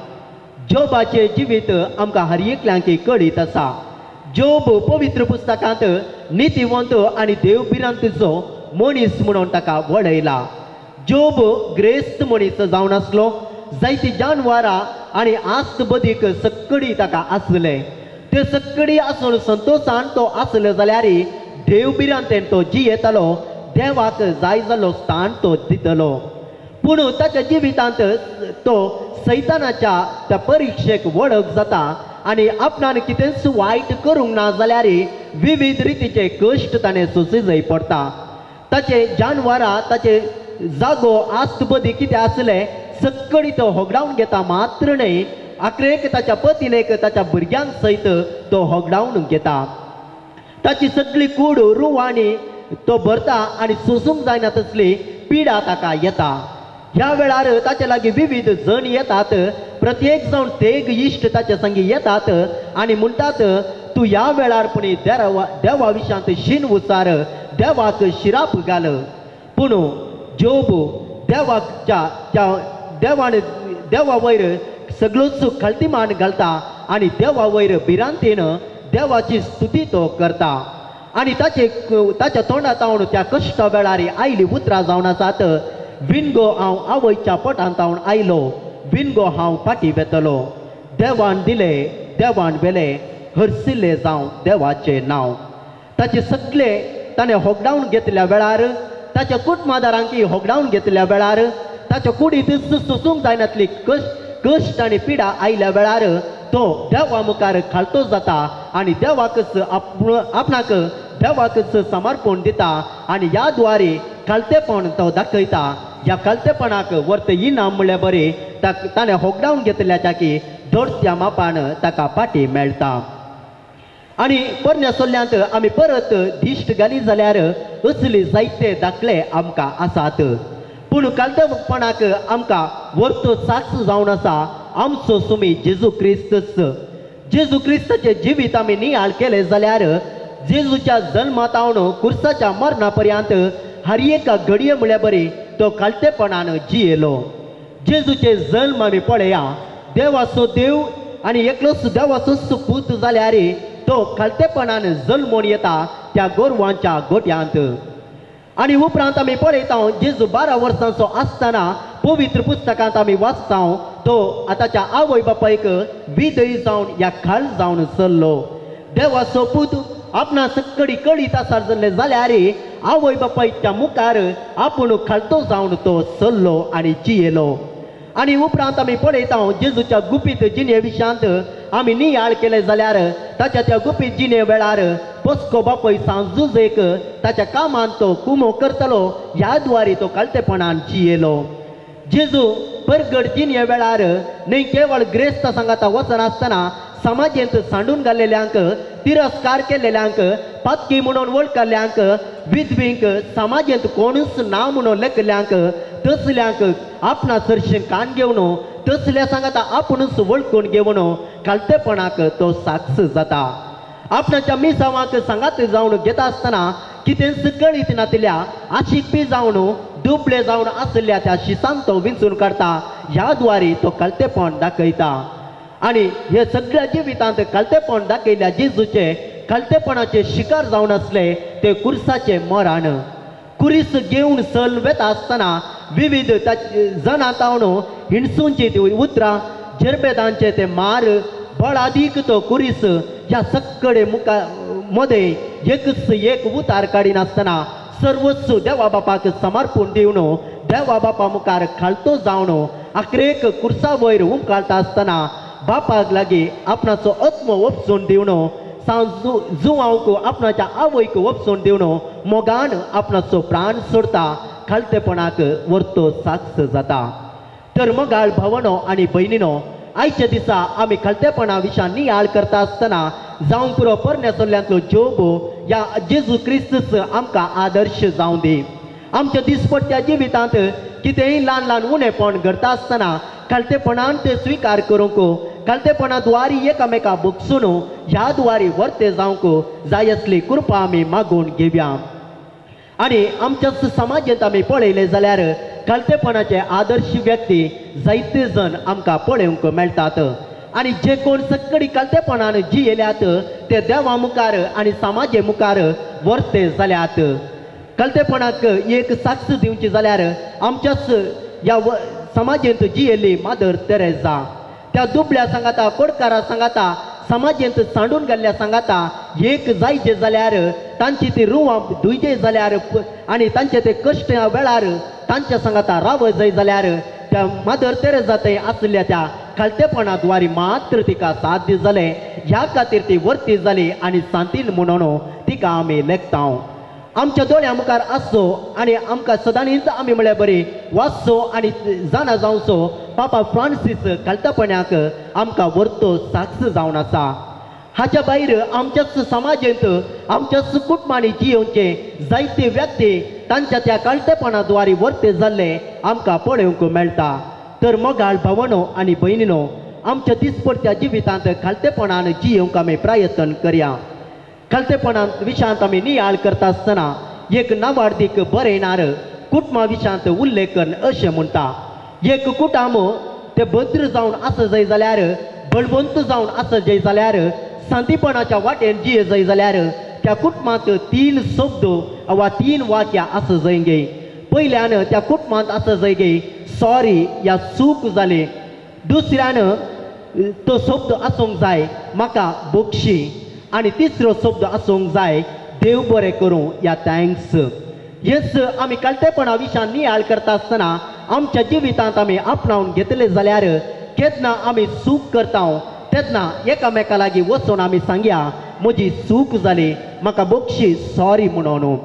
जोबाचे जिवीत आमकां हर एकल्यांक कळीत आसा. जोब पवित्र पुस्तकांत नितीवंत आनी देवबिरांतचो मनीस म्हणून ताका वळयला. जोब ग्रेस्त मनीस जावन आसलो. जायती जानवरां आनी आस्त बदीक सक्कडी ताका आसले. ते सक्कडी आसून संतोशान तो आसलो जाल्यार देवबिरांतेन तो जियेतालो, देवाक जाय जाल्लो स्थान तो दितलो. पूण ताच्या जिवितांत तो सैतानाच्या त्या परिक्षेक वळख जाता आनी आपणान कितेंच वायट करूंक ना जाल्यार विविध रितीचे कश्ट ताणें सोंसूं जाय पडटा. ताचे जानवरां ताचे जागो आस्त बदी कितें आसले सक्कडी तो होगडावन घेता मात्र न्हय, आखरेक ताच्या पत्नीक ताच्या भुरग्यांक सयत तो होगडावन घेता. ताची सगळी कूड रुवाणी तो भरता आनी सोंसूंक जायना तसली पिडा ताका येता. ह्या वेळार ताचे लागीं विविध जण येतात. प्रत्येक जावन तेग इश्ट ताचे संगी येतात आनी म्हणटात तूं ह्या वेळार पुणी देवा विशांत शीन उचार, देवाक शिराप घाल. पूण जोब देवा वयर सगळोच खलतीमान घालता आनी देवा वयर भिरांतीन देवाची स्तुती तो करता. आनी ताच्या तोंडातावन त्या कश्ट वेळार आयली उतरां जावन आसात. विनगो हांव आवयच्या पोटांतावन आयलो विनगो हांव फाटी वेतलो देवान दिले देवान वेले हरसिल्ले जावं देवाचें नांव ताचे सगळे ताणें होगडावन घेतल्या वेळार ताच्या कुटुंबादारांकी होगडावन घेतल्या वेळार ताच्या कुडींत सोसूंक जायनातली कश्ट आनी पिडा आयल्या वेळार तो देवा मुखार खालतो जाता आनी देवाकच आपणाक देवाकच समर्पण दिता आनी ह्या द्वारे खालतेपण तो दाखयता ह्या खालतेपणाक वर्त इनाम म्हळ्यार बरें ताणें होगडावन घेतल्याच्या की दोडच्या मापान ताका पाटी मेळटा आनी पोरण्या सोल्ल्यांत आमी परत दिश्ट घाली जाल्यार असले जायते दाखले आमकां आसात पूण कालतेपणाक आमकां वर्तो साक्ष जावन आसा आमचो सुमी जेजू क्रिस्ताचें जिवीत आमी नियाळ केलें जाल्यार जेजूच्या जल्मातावन कुर्साच्या मरणा पर्यंत हर एका घडये म्हळ्यार बरी तो कालतेपणान जियेलो जेजूचे जल्म आमी पळया देवाचो देव आनी एकलोच देवाचोच पूत जाल्यार तो कालतेपणान जल्मून येता त्या गोरवांच्या गोट्यांत आनी उपरांत आमी पळयता जेजू 12 वर्सांचो आसतना पवित्र पुस्तकांत आमी वाचता तो आतांच्या आवय बापायक विधय जावन ह्या खाल जावन सरलो देवाचो पूत आपणा सकडी कळीत आसा जाल्यार आवय बापायच्या मुखार आपूण खालतो जावन तो सरलो आनी जियेलो आनी उपरांत आमी पळयता जेजूच्या गुपीत जिणे विशांत आमी नियाळ केले जाल्यार ताच्या त्या गुपीत जिणे वेळार पोस्को बापय सांजुजेक ताच्या कामान तो कुमो करतलो ह्या द्वारे तो कालतेपणान जियेलो जेजू परगड जिणे वेळार न्हय केवळ ग्रेस्त सांगाता वचन आसतना समाजेंत सांडून घाल्लेल्यांक तिरस्कार केलेल्यांक पातकी म्हणून वळखल्ल्यांक विधवींक समाजेंत कोणूच ना म्हणून लेखल्यांक तसल्यांक आपणा चडशें कान घेवन तसल्या सांगाता आपुणूच वळखून घेवन कालतेपणाक तो साक्ष जाता आपणाच्या मिसावांक सांगात जावन घेता आसतना कितेंच कळीत नातल्या आशिकपी जावन दुबळे जावन आसल्या त्या शिसान तो विंचून काडटा ह्या द्वारे तो कालतेपण दाखयता आनी हे सगळ्या जिवितांत कालतेपण दाखयल्या जेजूचे कालतेपणाचे शिकार जावन आसले ते कुर्साचे मरण कुरीस घेवन सल वेता आसतना विविध जनातावन हिणसूंची ती उतरां जरबेदांचे ते मार बळादीक तो कुरीस ह्या सक्कडे मुखा मदे एकच एक उतार काडीन आसतना सर्वस्व देवा बापाक समर्पण दिवन देवा बापा मुखार खालतो जावन आखरेक कुर्सा वयर उमकाळटा आसतना बापाक लागीं आपणाचो आत्मो वचून दिवन जुवांक आपणाच्या आवयक वचून दिवन मोगान आपणाचो प्राण सोडता खालतेपणाक वर्तो साक्ष जाता तर मोगाळ भावनो आनी भयणीनो आयच्या दिसा आमी खालतेपणा विशयान नियाळ करता आसतना जावं पुरो पोरण्या सोल्ल्यांतलो जोब ह्या जेजू क्रिस्तच आमकां आदर्श जावं दी आमच्या दिसपट्ट्या जिवितांत कितेंय ल्हान ल्हान उणेपण घडटा आसतना कालतेपणान ते स्विकार करूंक कालतेपणा द्वारे एकामेका भोगसून ह्या द्वारे वर्ते जावंक जाय असली कृपा आमी मागून घेवया आनी आमच्याच समाजांत आमी पळयलें जाल्यार कालतेपणाचे आदर्श व्यक्ती जायते जण आमकां पळोवंक मेळटात आनी जे कोण सक्कडी कालतेपणान जियेल्यात ते देवा मुखार आनी समाजे मुखार वर्ते जाल्यात कालतेपणाक एक साक्ष दिवची जाल्यार आमच्याच ह्या समाजेंत जियेली मादर तेरेसा त्या दुबळ्या सांगाता कोडकारा सांगाता समाजेंत सांडून गेल्ल्या सांगाता एक जायचे जाल्यार तांची ती रुवां दुयजे जाल्यार आनी तांचे ते कश्ट वेळार तांच्या सांगाता राव जाय जाल्यार त्या मादर तेरेसा थंय आसल्या त्या खालतेपणा द्वारे मात्र तिका साध्य जालें ह्या खातीर ती वर्ती जाली आनी सांतील म्हणून तिका आमी लेखता आमच्या दोळ्या मुखार आसो आनी आमकां सदांच आमी म्हळ्यार बरी वाचचो आनी जाणा जावचो पापा फ्रांसीस कालतेपणाक आमकां वर्तो साक्ष जावन आसा हाच्या भायर आमच्याच समाजेंत आमच्याच कुटुंबांनी जियोवचे जायते व्यक्ती तांच्या त्या कालतेपणा द्वारे वर्ते जाल्ले आमकां पळोवंक मेळटा तर मोगाळ भावनो आनी भयणीनो आमच्या दिसपट्ट्या जिवितांत कालतेपणान जियोवंक आमी प्रयत्न करया कालतेपणांत विशयांत आमी नियाळ करता आसतना एक नावार्थीक बरयणार कुटुंबा विशयांत उल्लेख करून अशें म्हणटा एक कुटुंब ते भद्र जावन आसा जाय जाल्यार बळवंत जावन आसा जाय जाल्यार शांतीपणाच्या वाटेन जिये जाय जाल्यार त्या कुटुंबांत 3 शब्द वा 3 वाक्यां आसा जाय गे पयल्यान त्या कुटुंबांत आसा जागे सॉरी या चूक जाले. दुसऱ्यान तो शब्द आसूंक जाय म्हाका बक्षी. आनी तिसरो शब्द आसूंक जाय देव बरें करूं या थँक्स. हेच आमी कळटेपणा विशयान नियाळ करता आसतना आमच्या जिवितांत आमी आपणावन घेतले जाल्यार केन्ना आमी चूक करता तेन्ना एकामेका लागीं वचून आमी सांगया म्हजी चूक जाली म्हाका बक्षी सॉरी म्हणून.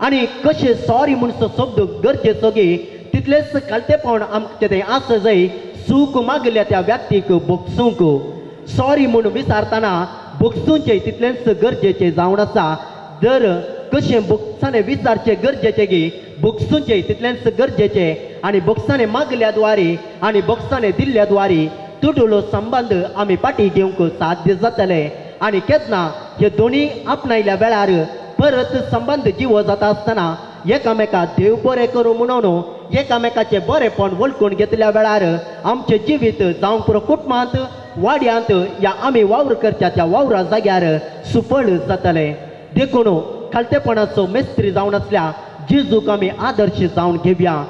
आनी कशें सॉरी म्हणचो शब्द गरजेचो गे तितलेंच कळटेपण आमचें तें आसा जाय. चूक मागल्या त्या व्यक्तीक बक्षूंक सॉरी म्हणून विचारतना बक्षूंचें तितलेंच गरजेचें जावन आसा. जर कशें बक्षाने विचारचें गरजेचें गे बक्षूंचें तितलेंच गरजेचें. आनी बक्षाने मागल्या द्वारे आनी बक्षाने दिल्ल्या द्वारे तुटुलो संबंद आमी फाटीं घेवंक साध्य जातले. आनी केन्ना हे दोनी आपणायल्या वेळार परत संबंद जिवो जाता आसतना एकामेका देव बरें करूं म्हणून एकामेकाचें बरेंपण वळखून घेतल्या वेळार आमचें जिवीत जावं पुरो कुटुंबांत वाड्यांत या आमी वावर करच्या त्या वावरा जाग्यार सुफळ जातलें. देखून खालतेपणाचो मेस्त्री जावन आसल्या जेजूक आमी आदर्श जावन घेवया.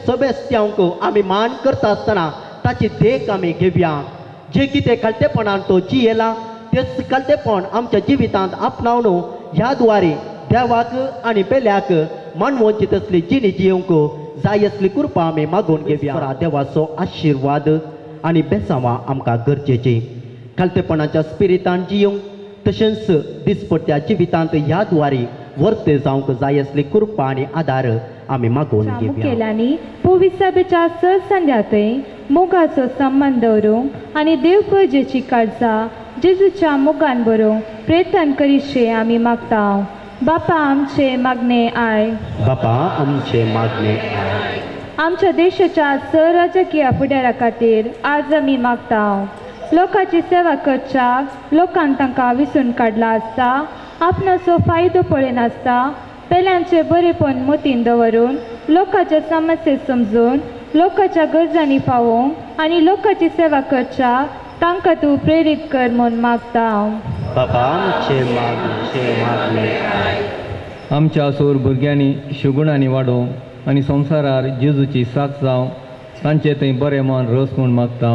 सभेस्त्यांक आमी मान करता आसतना ताची देख आमी घेवया. जे कितें खालतेपणान तो जियेला तेच खालतेपण आमच्या जिवितांत आपणावन ह्या द्वारे देवाक आनी पेल्याक मानवंचीत असली जिणी जियोंक जाय असली कृपा आमी मागून घेवया. देवाचो आशिर्वाद आनी बेसांवां आमकां गरजेची. खालतेपणाच्या स्पिरितान जियोंक तशेंच दिसपट्ट्या जिवितांत ह्या द्वारे वर्ते जावंक जाय असली कृपा आनी आदार आमी मागून घेवया. मुखेल्यांनी पवित्र सभेच्या सर संध्यातय मोगाचो संबंध दवरूंक आनी देव गरजेची काळजा जेजूच्या मोगान बरोवंक प्रयत्न करीशे आमी मागता. बापा आमचे मागणे आय. बापा आमचे मागणे आय. आमच्या देशाच्या सर राजकीय फुडारा खातीर आज आमी मागता. लोकांची सेवा करच्याक लोकांक तांकां विसरून काडला आसता. आपणाचो फायदो पळयनासता पेल्यांचे बरेपण मतीन दवरून लोकांच्या समस्या समजून लोकांच्या गरजांनी पावोवंक आनी लोकांची सेवा करच्याक तांकां तूं प्रेरीत कर म्हूण मागता. बापा आमचे मागणे आय. आमच्या सोर भुरग्यांनी शुगुणांनी वाडोवंक आनी संवसारार जेजूची साथ जावं तांचे थंय बरें मन रस म्हूण मागता.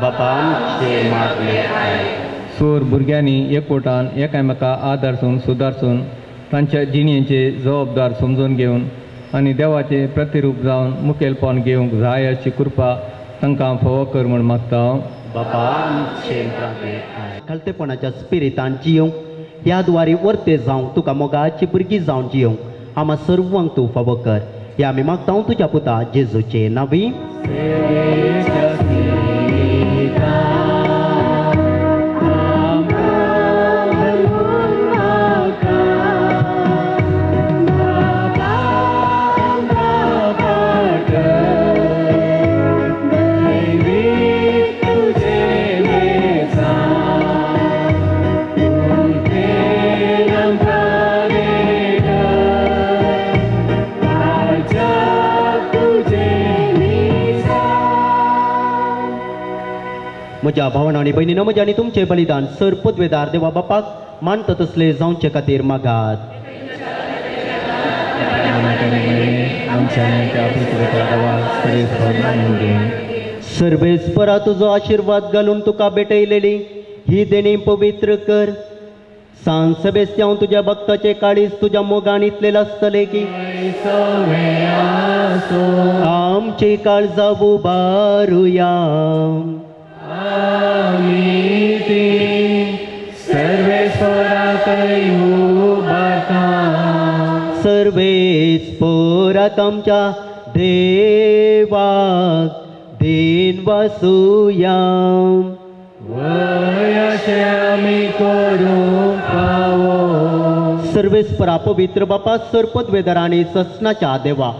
बापा आमचे मागणे आय. सोर भुरग्यांनी एकवटान एकामेका आदारसून सुदारसून तांच्या जिणेचे जबाबदार समजून घेवन आनी देवाचे प्रतिरूप जावन मुखेलपण घेवंक जाय अशी कृपा तांकां फावो कर म्हूण मागता. बापा आमचे मागणे आय. खालतेपणाच्या स्पिरितान जियोंक ह्या द्वारे वर्ते जावंक तुका मोगाची भुरगीं जावन जियोंक आम्हा सर्वांक तूं फावो कर. हे आमी मागता तुज्या पुता जेजूचे नांवी. म्हज्या भावना आनी भयणीनो म्हजे आनी तुमचें बलिदान सर पदवेदार देवा बापाक मानता तसले जावचे खातीर मागात. सर्वेस्परा तुजो आशिर्वाद घालून तुका भेटयलेली ही देणी पवित्र कर. सांग सभेस्त्यांव तुज्या भक्ताचे काळीज तुज्या मोगान इतलेले आसतले की आमची काळजा उबारुया. सर्वेस्पराक आमच्या देवाक देन वासुया. सर्वेस्परा पवित्र बापा सर पदवेदार आनी ससनाच्या देवा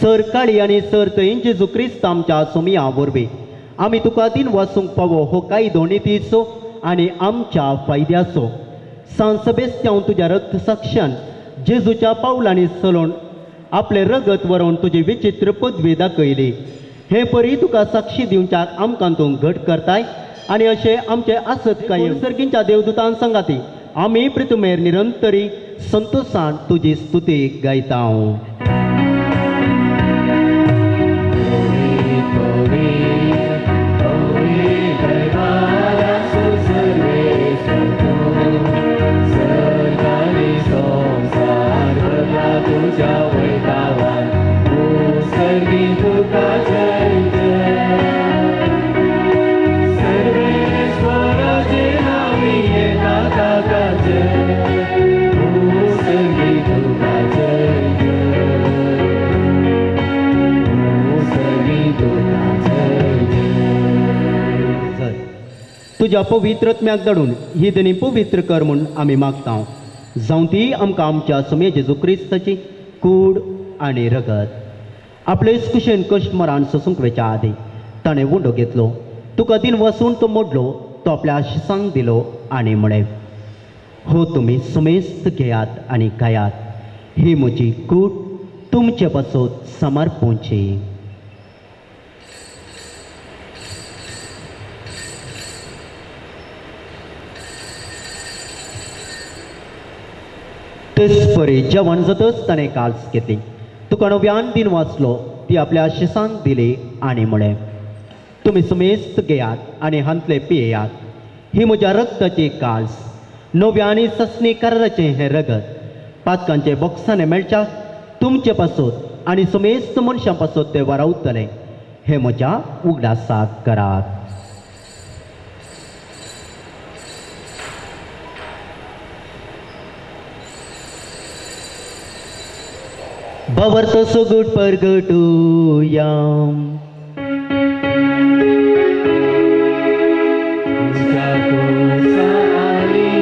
सर काळी आनी सर थंय जेजू क्रिस्त आमच्या सुमिया वरवीं आमी तुका दिन वासूंक पावो हो कायदो नितीचो आनी आमच्या फायद्याचो. सांसबेस्त्यांव तुज्या रक्त साक्षान जेजूच्या पावलांनी चलोवन आपले रगत व्हरोवन तुजी विचित्र पदवी दाखयली. हे परी तुका साक्षी दिवच्याक आमकां तूं घट करताय आनी अशें आमचे आसत काय सर्गींच्या देवदूतां संगाती आमी प्रितुमेर निरंतरी संतोशान तुजी स्तुती गायता. तुझ्या पवित्रत्म्याक धाडून ही दनी पवित्र कर म्हूण आमी मागता जावं ती आमकां आमच्या समय जेजू क्रिस्ताची कूड आनी रगत आपलेच कुशेन कश्ट मरान सोसूंक वेच्या आदी ताणें उंडो घेतलो तुका दिन वसून तो मोडलो तो आपल्या शिसांक दिलो आनी म्हणे हो तुमी समेस्त घेयात आनी खायात ही म्हजी कूड तुमचे पासत समर्पूंची. तेच परी जेवण जातच ताणें काल्स घेतली तुका नव्यान दिन वाचलो ती आपल्या शिसांक दिली आनी म्हळें तुमी समेस्त घेयात आनी हांतले पियेयात ही म्हज्या रक्ताची काल्स नव्या आनी ससनी कराराचें हें रगत पातकांचे बॉक्सांनी मेळच्या तुमचे पासत आनी समेस्त मनशां पासत ते वारावतले हे म्हज्या उगडासाक करात. Bawarto sugut pergetuyam Jago saali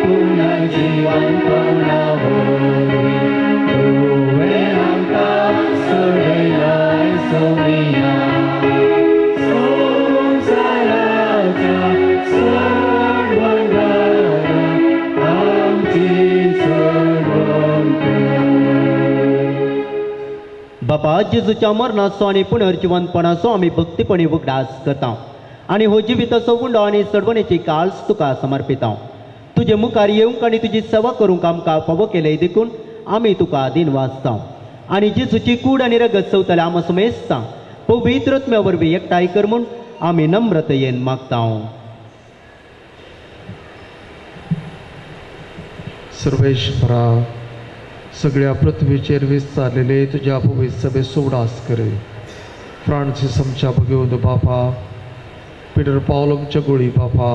punajiwan penahuri Tuwe angkat sedilai sumia Sungsaraja serwandara Amci serwandara बापा जेजूच्या मरणाचो आनी पुनर्जिवंतपणाचो आमी भक्तीपणी उगडास करता आनी हो जिविताचो उंडो आनी सडवणेची काल्स तुका समर्पिता. तुजे मुखार येवंक आनी तुजी सेवा करूंक आमकां फावो केले देखून आमी तुका दिन वाचता आनी जेजूची कूड आनी रगत चवतले आम समेस्ता पवित्रत्म्या वरवीं एकठांय कर म्हूण आमी नम्रतयेन मागता. सर्वेश्वरा सगळ्या पृथ्वीचेर विस्तारलेले तुझ्या पवित्र सभेचो उडास करे. फ्रांसीस आमच्या भगिवंत बापा पिटर पावल आमच्या गोळी बापा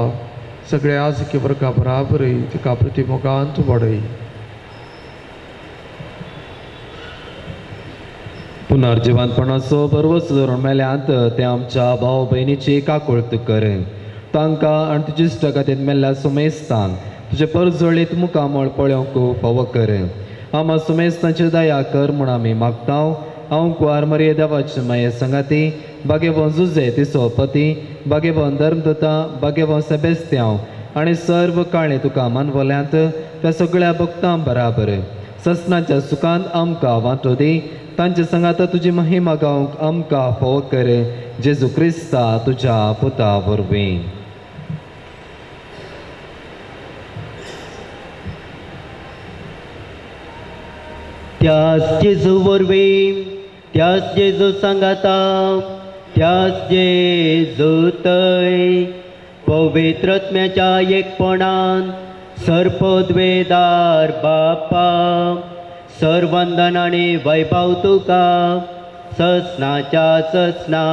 सगळ्या आजके वर्गा बराबरय तिका प्रतिमोगांत वाडय. पुनर्जिवंतपणाचो बरवस धरून मेल्यांत ते आमच्या भाव भयणीची काकुळत कर तांकां आनी तुजे इश्टगातींत मेल्ल्या सुमेस्तांक तुजे परजळीत मुखामळ पळोवंक फावो कर. आमा सुमेस्तांची दया कर म्हूण आमी मागता. हांव कुवार मरिये देवाचे माये संगाती बागेबोन जुजे तिचो पती बागेबोन धर्मदूता बागेबोन सेबेस्त्यांव आनी सर्व काळे तुका मानवल्यांत त्या सगळ्या भक्तां बराबर ससनाच्या सुखांत आमकां वांटो दी. तांचे संगात तुजी महिमा गावंक आमकां फावो कर जेजू क्रिस्ता तुज्या पुता वरवीं. त्याच जेजू वरवीं त्याच जेजू सांगाता त्याच जेजू थंय पवित्रत्म्याच्या एकपणान सर्पद्वेदार बापा सर्वंदन आनी वैभव तुका ससनाच्या ससना.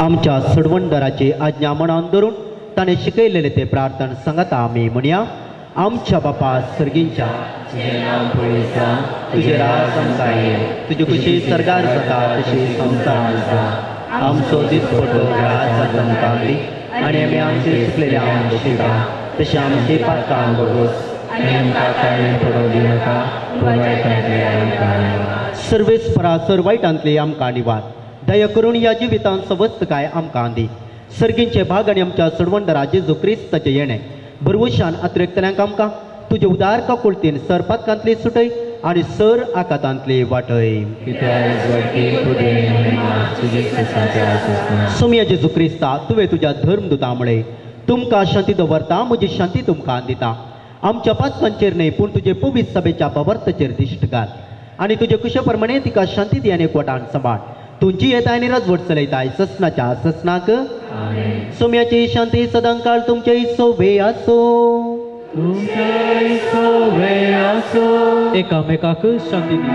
आमच्या सडवंडराची आज्ञा मनान धरून ताणें शिकयलेले ते प्रार्थना सांगाता आमी म्हणया आमच्या बापा सर्गींच्या तुजें नांव पळयता तुजें राज आमकां ये तुजी कुशी सरकार जाता तशी संवसार आसा. आमचो दिसपटो आज आमकां दी आनी आमी आमचे चुकलेले आमकां शिका तशें आमची पातकां बगोस आनी आमकां काळीं पडोवंक दिनाका पूण वायटांतले आमकां सर्वेस्परा सर वायटांतली आमकां निवार. दया करून ह्या जिवितांत सवस्त काय आमकां दी. सर्गींचे भाग आनी आमच्या सडवंडरा जेजू क्रिस्ताचें येणें बरवशान आत्रेकतल्यांक आमकां तुजे उदार काकुळतीन सरपातकांतली सुटय आनी सर आकातांतली वाटय. सुमिया जेजू क्रिस्ता तुवें तुज्या धर्मदुता मुळे तुमकां शांती दवरता, म्हजी शांती तुमकां दिता. आमच्या पातकांचेर न्हय पूण तुजे पवित्र सभेच्या भवर्तचेर दिश्ट घाल आनी तुजे कुशे प्रमाणे तिका शांती दी आनी एकवटान सांबाळ. तुमची येताय आनी राजवट चलयताय ससनाच्या ससनाक. सोम्याची शांती सदां काळ तुमचे सोवे आसो. एकामेकाक शांती दी.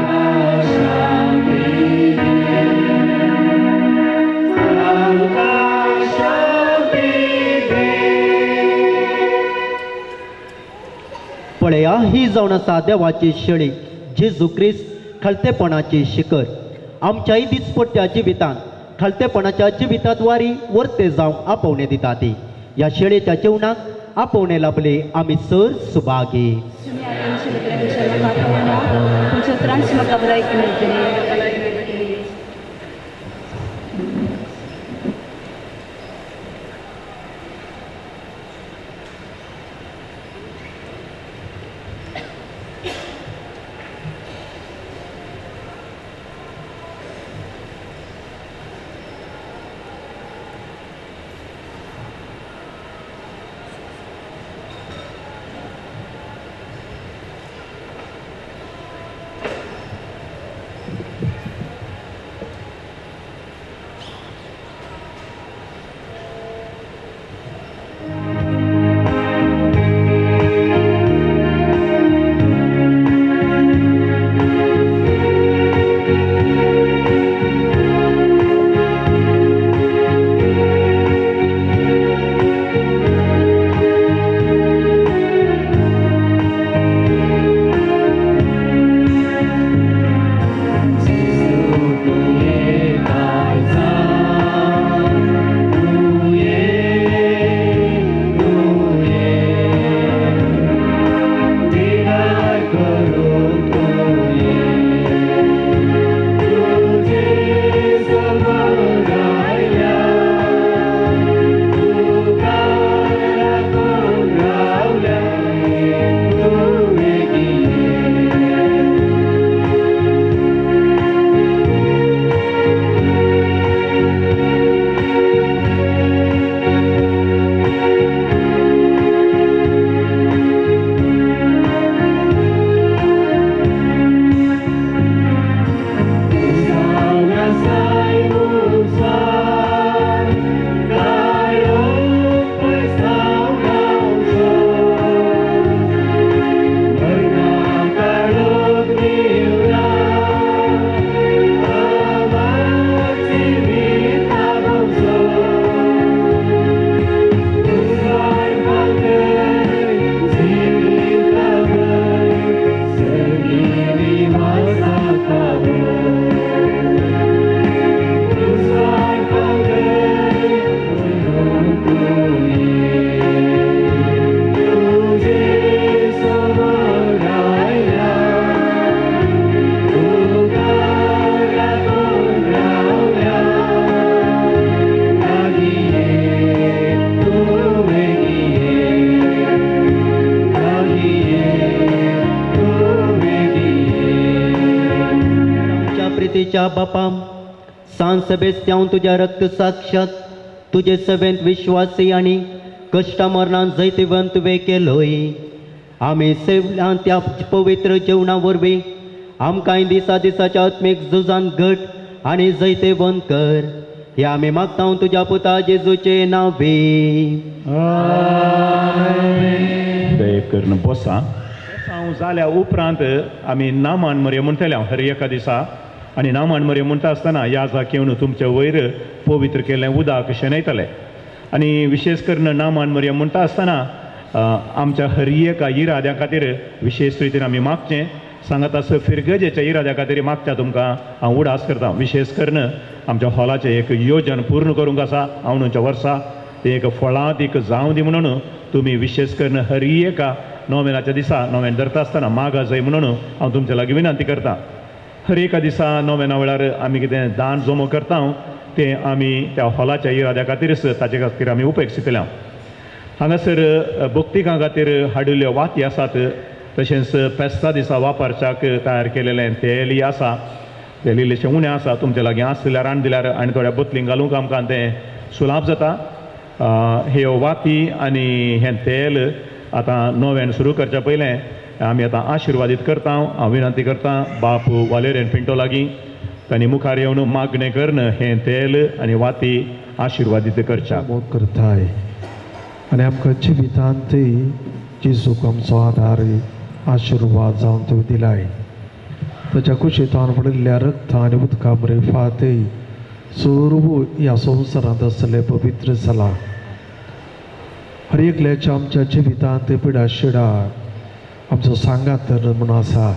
पळया ही जावन आसा देवाची शेळी जेजू क्रिस्त खलतेपणाची शिखर. आमच्याय दिसपट्ट्या जिवितांत खलतेपणाच्या जिवितांत वारी वर्ते जावंक आपोवणे दिता ती. ह्या शेळयेच्या जेवणाक आपोवणे लाभले आमी सर सुभागी. प्रीतीच्या बापाम सांज सभेत हांव तुज्या रक्त साक्षात तुजे सवेंत विश्वासी आनी कश्टा मरणान जैतिवंत तुवें केलोय. आमी सेवल्यान त्या पवित्र जेवणा वरवीं आमकांय दिसा दिसाच्या आत्मीक झुजान घट आनी जैतिवंत कर. हे आमी मागता तुज्या पुता जेजूचे नांवी. दयेक करून बसा. जाल्या उपरांत आमी नामान मरे म्हणटले हर एका दिसा आनी नामान मरे म्हणटा आसतना याजाक येवन तुमचे वयर पवित्र केल्लें उदक शेनयतले. आनी विशेष करून नामान मरे म्हणटा आसतना आमच्या हर एका इराद्या खातीर विशेष रितीन आमी मागचें. सांगात आस फिरगजेच्या इराद्या खातीर मागता तुमकां हांव उडास करता. विशेष करून आमच्या हॉलाचें एक योजन पूर्ण करूंक आसा आवणूच्या वर्सा. तें एक फळांत एक जावं दी म्हणून तुमी विशेष करून हर एका नोवेनाच्या दिसा नोवेन धरता आसतना मागा जाय म्हणून हांव तुमचे लागीं विनंती करता. हर एका दिसा नोवेना वेळार आमी कितें दान जमो करता तें आमी त्या हॉलाच्या इराद्या खातीरच ताचे खातीर आमी उपेक्षितल्या. हांगासर भक्तिकां खातीर हाडिल्ल्यो वाती आसात. तशेंच पेस्ता दिसा वापरच्याक तयार केलेलें तेलय आसा. तेल इल्लेशें उणें आसा. तुमचे लागीं आसल्यार रान दिल्यार आनी थोड्या बतलींक घालूंक आमकां तें सुलाभ जाता. हे वाती आनी हें तेल आतां नव्यान सुरू करच्या पयलें आमी आतां आशिर्वादीत करता. हांव विनंती करता बाप वालेरेन पिंटो लागीं तांणी मुखार येवन मागणें करन हें तेल आनी वाती आशिर्वादीत करच्या. करताय आनी आमकां जिवितांत जेजूक आमचो आदार आशिर्वाद जावन तुवें दिलाय. ताच्या कुशींतान पडिल्ल्या रक्ता आनी उदका बरे फात सर्व ह्या संवसारांत आसले पवित्र जाला. हर एकल्याच्या आमच्या जिवितांत पिडा शिडा आमचो सांगात म्हूण आसा.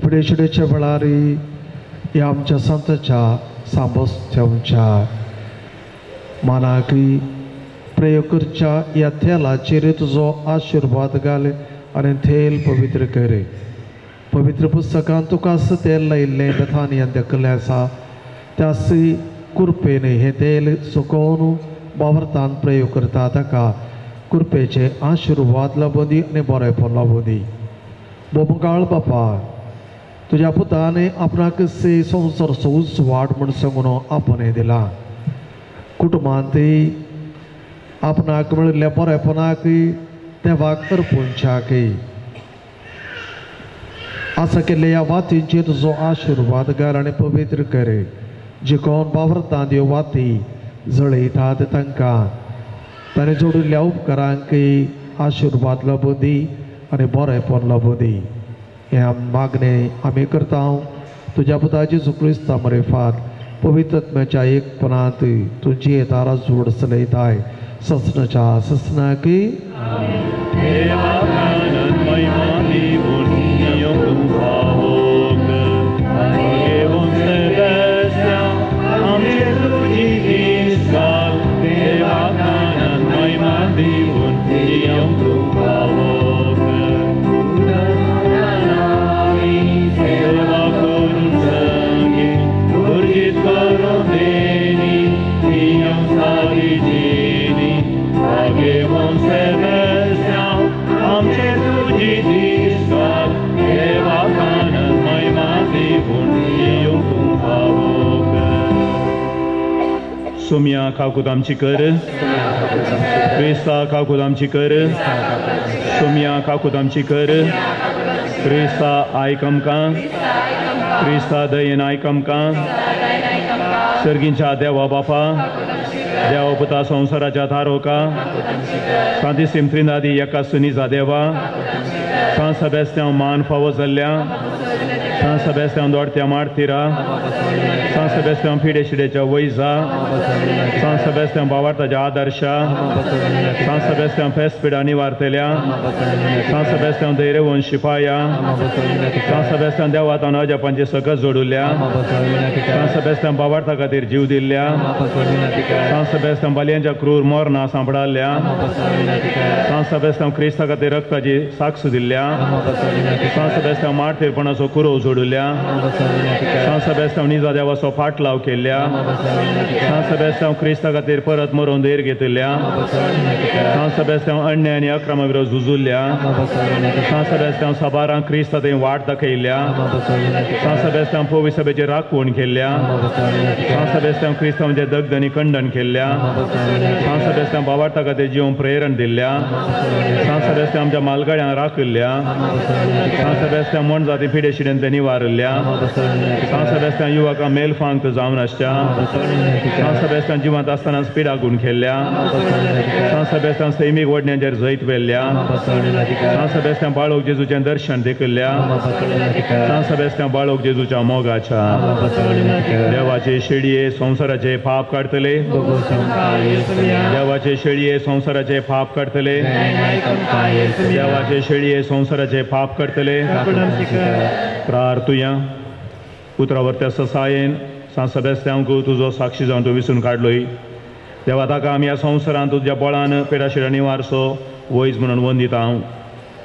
पिडे शिडेच्या वेळार ह्या आमच्या संताच्या सामर्थ्याच्या मानाक प्रयोग करच्या ह्या तेलाचेर तुजो आशिर्वाद घाल आनी तेल पवित्र कर. पवित्र पुस्तकांत तुका असं तेल लायिल्लें बेथानियांत दाखयल्लें आसा. त्याच कुरपेन हें तेल सुकोवन वावरतान प्रयोग करता ताका कुरपेचे आशिर्वाद लाभूं दी आनी बरेपण लाभूं दी. बोमकाळ बापा तुज्या पुतान आपणाक संवसार सोस वाड म्हूण सांगून आपणे दिला. कुटुंबांत आपणाक मेळिल्ल्या बरेपणाक देवाक अर्पुंचाक आसा केल्ल्या ह्या वातींचेर तुजो आशिर्वाद घाल आनी पवित्र कर. जे कोण वावरतात ह्यो वाती जळयतात तांकां ताणें जोडिल्ल्या उपकारांक आशिर्वाद लाभूं दी आनी बरेपण लाभूं दी. हें मागणें आमी करता तुज्या पुता जेजू क्रिस्ता मरेफात पवित्रत्म्याच्या एकपणांत तुजी येतारा जोड चलयताय ससनाच्या ससनाक सोम्या काकूत आमची कर. क्रिस्ता काकूत आमची कर. सोम्या काकूत आमची कर. क्रिस्ता आयक आमकां. क्रिस्ता दयेन आयक आमकां. सर्गींच्या देवा बापा देवा पुता संवसाराच्या थारोका सांतिसीम त्रिनादी एका सुनीचा देवा सांत सेबेस्त्यांव मान फावो जाल्ल्या सांत सेबेस्त्यांव दोडत्या मारतिरा सांत सेबेस्त्यांव फिडे शिडेच्या वैजा सांत सेबेस्त्यांव भावार्थाच्या आदर्शा सांत सेबेस्त्यांव फेस्तपिडा निवारतेल्या सांत सेबेस्त्यांव धैर्यवन शिपाया सांत सेबेस्त्यांव देवातान अजापांचे सकत जोडुल्ल्या सांत सेबेस्त्यांव भावार्था खातीर जीव दिल्ल्या सांत सेबेस्त्यांव बालयांच्या क्रूर मोरना सांबाळल्या सांत सेबेस्त्यांव क्रिस्ता खातीर रक्ताची साक्ष दिल्ल्या सांत सेबेस्त्यांव मारतीरपणाचो कुरो जोडुल्ल्या सांत सेबेस्त्यांव निजा देवाचो फाटलाव केल्ल्या सांत सेबेस्त्यांव क्रिस्ता खातीर परत मरोवन धैर्य घेतिल्ल्या सांत सेबेस्त्यांव अन्याय आनी अक्रमा विरोध झुजिल्ल्या सांत सेबेस्त्यांव साबारांक क्रिस्ता थंय वाट दाखयल्ल्या सांत सेबेस्त्यांव पवित्र सभेचेर राखण केल्ल्या सांत सेबेस्त्यांव क्रिस्तांवांचें दग्ध आनी खंडन केल्ल्या सांत सेबेस्त्यांव भावार्था खातीर जिवन प्रेरण दिल्ल्या सांत सेबेस्त्यांव आमच्या मालगाड्यांक राखिल्ल्या सांत सेबेस्त्यांव म्हण जाती फिडे शिडेन ते निवारल्ल्या सांत सेबेस्त्यांव युवकां मेलफांक जावन आसच्या सांत सेबेस्त्यांव जिवंत आसतना पिडा गुण केल्ल्या सांत सेबेस्त्यांव सैमीक वडण्यांचेर जैत वेल्ल्या सांत सेबेस्त्यांव बाळोक जेजूचें दर्शन देखिल्ल्या सांत सेबेस्त्यांव बाळोक जेजूच्या मोगाच्या देवाचे शेळये संवसाराचे पाप काडतले देवाचे शेळये संवसाराचे पाप काडतले देवाचे शेळये संवसाराचे पाप करतले प्रार्थुया उतरावरत्या ससायेन सांत सेबेस्त्यांवक तुजो साक्षी जावन तूं विसरून काडलोय देवा ताका आमी ह्या संवसारांत तुज्या बळान पेडाशिडा निवारसो वयज म्हणून वंदिता हांव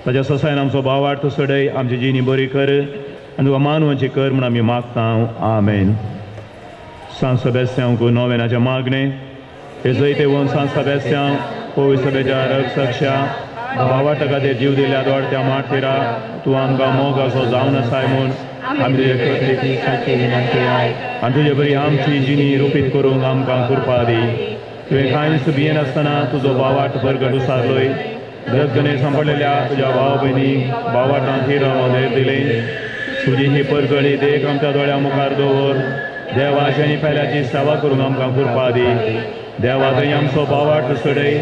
ताच्या ससायन आमचो भावार्थ सडय आमची जिणी बरी कर आनी तुका मानवाची कर म्हूण आमी मागता हांव आमेन. सांत सेबेस्त्यांवक नोवेनाचें मागणें हे जैते वन सांत सेबेस्त्यांव पवित्र सभेच्या रक्षक्षा भावार्था खातीर जीव दिल्ल्या दोडत्या मारतिरा तूं आमकां मोगाचो जावन आसाय म्हूण आमी तुजे आनी तुजे बरी आमची जिणी रुपीत करूंक आमकां कृपा दी. तुवें कांयच भियेन आसतना तुजो बावाट बरगड उसारलोय रगने सांपडलेल्या तुज्या भाव भयणीक बावाटांत ही रावंदेर दिलें तुजी ही परगडी देख आमच्या दोळ्या मुखार दवर देवा शनी पेल्याची सेवा करूंक आमकां कृपा दी देवा थंय आमचो बावाट सडय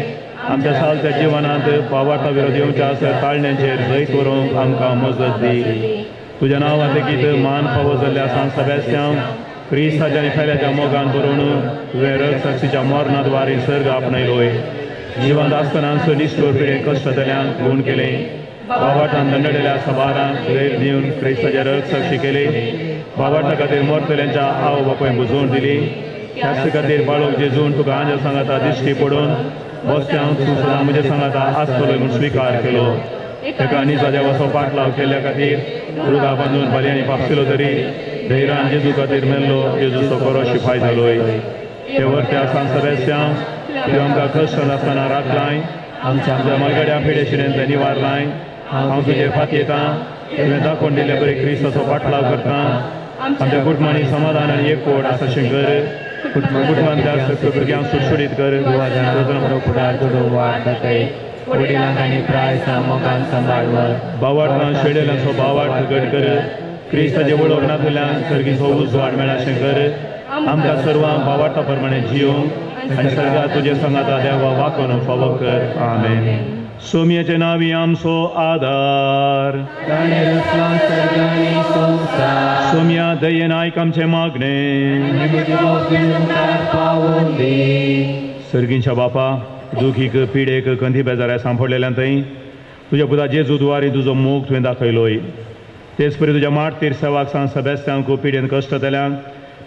आमच्या सालच्या जिवनांत बावाटा विरोध येवच्या आसत ताळण्यांचेर जैत करूंक आमकां मजत दी तुज्या नांवांत लेगीत मान फावो जाल्ल्या सांत सेबेस्त्यांव क्रिस्ताच्या फेल्याच्या मोगान बरोवन तुवें रग साक्षीच्या मरणाद्वारे सर्ग आपणयलोय जिवंत आसतना निश्चोर पिळे कश्टतल्यांक गूण केलें बावाटान दंडलेल्या सबारांक वेळ दिवन क्रिस्ताचे रग साक्षी केले बावाटा खातीर मरतल्यांच्या आवय बापाय बुजवण दिली त्याच खातीर बाळोक जेजून तुका आंजल सांगाता दिश्टी पडून बसत्यांक तूं सदां म्हज्या सांगाता आसतलोय म्हूण स्विकार केलो एका निजा देवाचो पाटलाव केल्ल्या खातीर रुगा बांदून बालयांनी पापसिलो तरी धैर्यान जेजू खातीर मेल्लो जेजूचो बरो शिपाय जालोय ते वर्त्या सांत सेबेस्त्यांव त्यो आमकां कश्ट नासतना राखलाय आमच्या मलगड्या पिडेशिरेन ते निवारलाय हांव तुजेर फात येतां तुवें दाखोवन दिल्ले बरे क्रिस्ताचो पाटलाव करता आमच्या कुटुंबांनी समाधान आनी एकवट आसाशें कर कुटुंबांतल्या सगळ्या भुरग्यांक सुटसुडीत कर फुडार करून वाट दाखय वडिलांक आनी प्रायसां मोगान सांबाळवर बावाटान शेडेल्यांचो बावाट प्रगट कर क्रिस्ताचे वळखणांतल्यान सर्गीचो उजवाड मेळाशें कर आमकां सर्वांक बावाटा प्रमाणे जियोंक आनी सर्गात तुजे सांगाता देवा वाकोन फावो कर आमेन सोम्याचे नांवी आमचो आदार सोम्या दयेन आयक आमचे मागणे सर्गींच्या बापा दुखीक पिडेक कंदी बेजाऱ्या सांपडलेल्यान थंय तुज्या पुता जेजू द्वारे तुजो मोग तुवें दाखयलोय तेच परी तुज्या माटतीर सेवाक सांत सेबेस्त्यांक पिडेन कश्ट तेल्यांक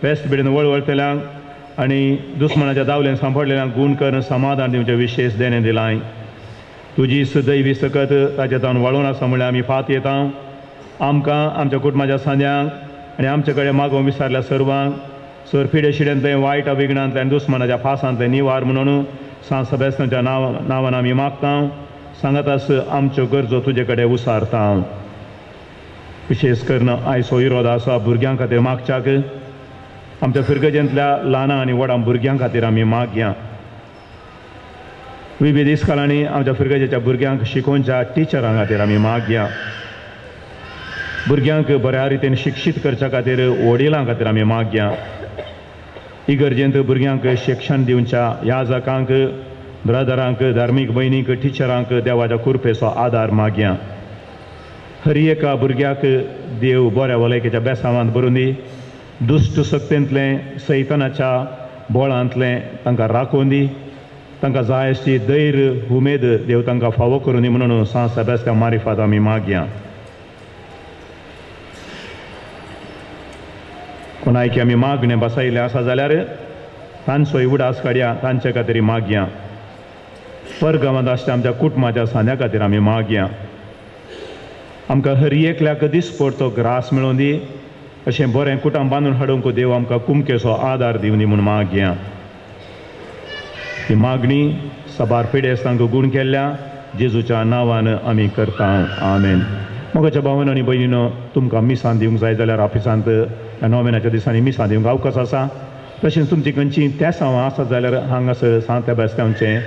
पेस्त पिडेन वळवळटल्यांक आनी दुस्मनाच्या दावलेन सांपडलेल्यांक गूण कर समाधान दिवचें विशेष देणें दिलाय तुजी दैवी सकत ताचे तावन वाळून आसा म्हणल्यार आमी फात येता आमकां आमच्या कुटुंबाच्या सांद्यांक आनी आमचे कडेन मागोवंक विचारल्या सर्वांक सर पिडे शिडेंतले वायट विघ्नांतल्यान दुस्मनाच्या फासांतले निवार म्हणून सांत सेबेस्त्यांच्या नांवान आमी मागता सांगातास आमच्यो गरजो तुजे कडेन उसारता विशेष करून आयचो इरोद आसा भुरग्यां खातीर मागच्याक आमच्या फिरगजेंतल्या ल्हाना आनी व्हडा भुरग्यां खातीर आमी मागया विविध इस्कालांनी आमच्या फिरगजेच्या भुरग्यांक शिकोवच्या टिचरां खातीर आमी मागया भुरग्यांक बऱ्या रितीन शिक्षीत करच्या खातीर वडिलां खातीर आमी मागया इगर्जेंत भुरग्यांक शिक्षण दिवच्या याजकांक ब्रदरांक धार्मीक भयणीक टिचरांक देवाच्या कृपेचो आदार मागया हर एका भुरग्याक देव बऱ्या भलायकेच्या बेसांवांत भरून दी दुश्ट सक्तींतले सैतानाच्या बोळांतले तांकां राखून दी तांकां जाय आसची धैर्य उमेद देव तांकां फावो करूं दी म्हणून सांत सेबेस्त्यांव मारिफात आमी मागया कोणायकी आमी मागणे बसयले आसा जाल्यार तांचोय उडास काडया तांचे खातीर मागया परगांवांत आसच्या आमच्या कुटुंबाच्या सांद्या खातीर आमी मागया आमकां हर एकल्याक दिसपडतो ग्रास मेळोवन दी अशें बरें कुटाम बांदून हाडूंक देव आमकां कुमकेचो आदार दिवन दी म्हूण मागया ही मागणी सबार पिडेस्तांक गूण केल्ल्या जेजूच्या नांवान आमी करता आमेन मोगाच्या भावान आनी भयणीनो तुमकां मिसां दिवंक जाय जाल्यार ऑफिसांत नोवेनाच्या दिसांनी मिसां दिवंक अवकाश आसा तशेंच तुमची खंयचीं तेसांवां आसत जाल्यार हांगासर सांत सेबेस्त्यांवचें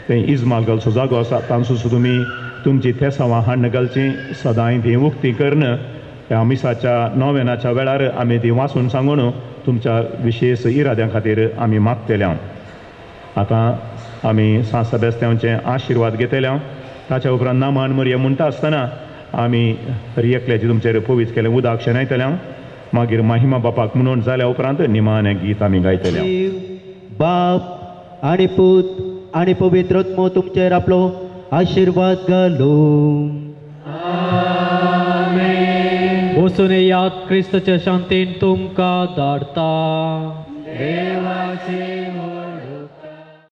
थंय इजमाल घालचो जागो आसा तांसून तुमी तुमची तेसांवां हाडून घालचीं सदांय ती उक्ती करून ह्या मिसाच्या नोवेनाच्या वेळार आमी ती वाचून सांगून तुमच्या विशेश इराद्यां खातीर आमी मागतल्या आतां आमी सांत सेबेस्त्यांवचे आशिर्वाद घेतल्या ताच्या उपरांत नामान मरिया म्हणटा आसतना आमी हर एकल्याची तुमचेर पवित्र केलें उदक शेणयतल्या मागीर महिमा बापाक म्हणून जाल्या उपरांत निमाणें गीत आमी गायतल्या बाप आनी पूत आनी पवित्र आत्मो तुमचेर आपलो आशिर्वाद घालो वचून याद क्रिस्ताच्या शांतीन तुमकां धाडटा देवाचे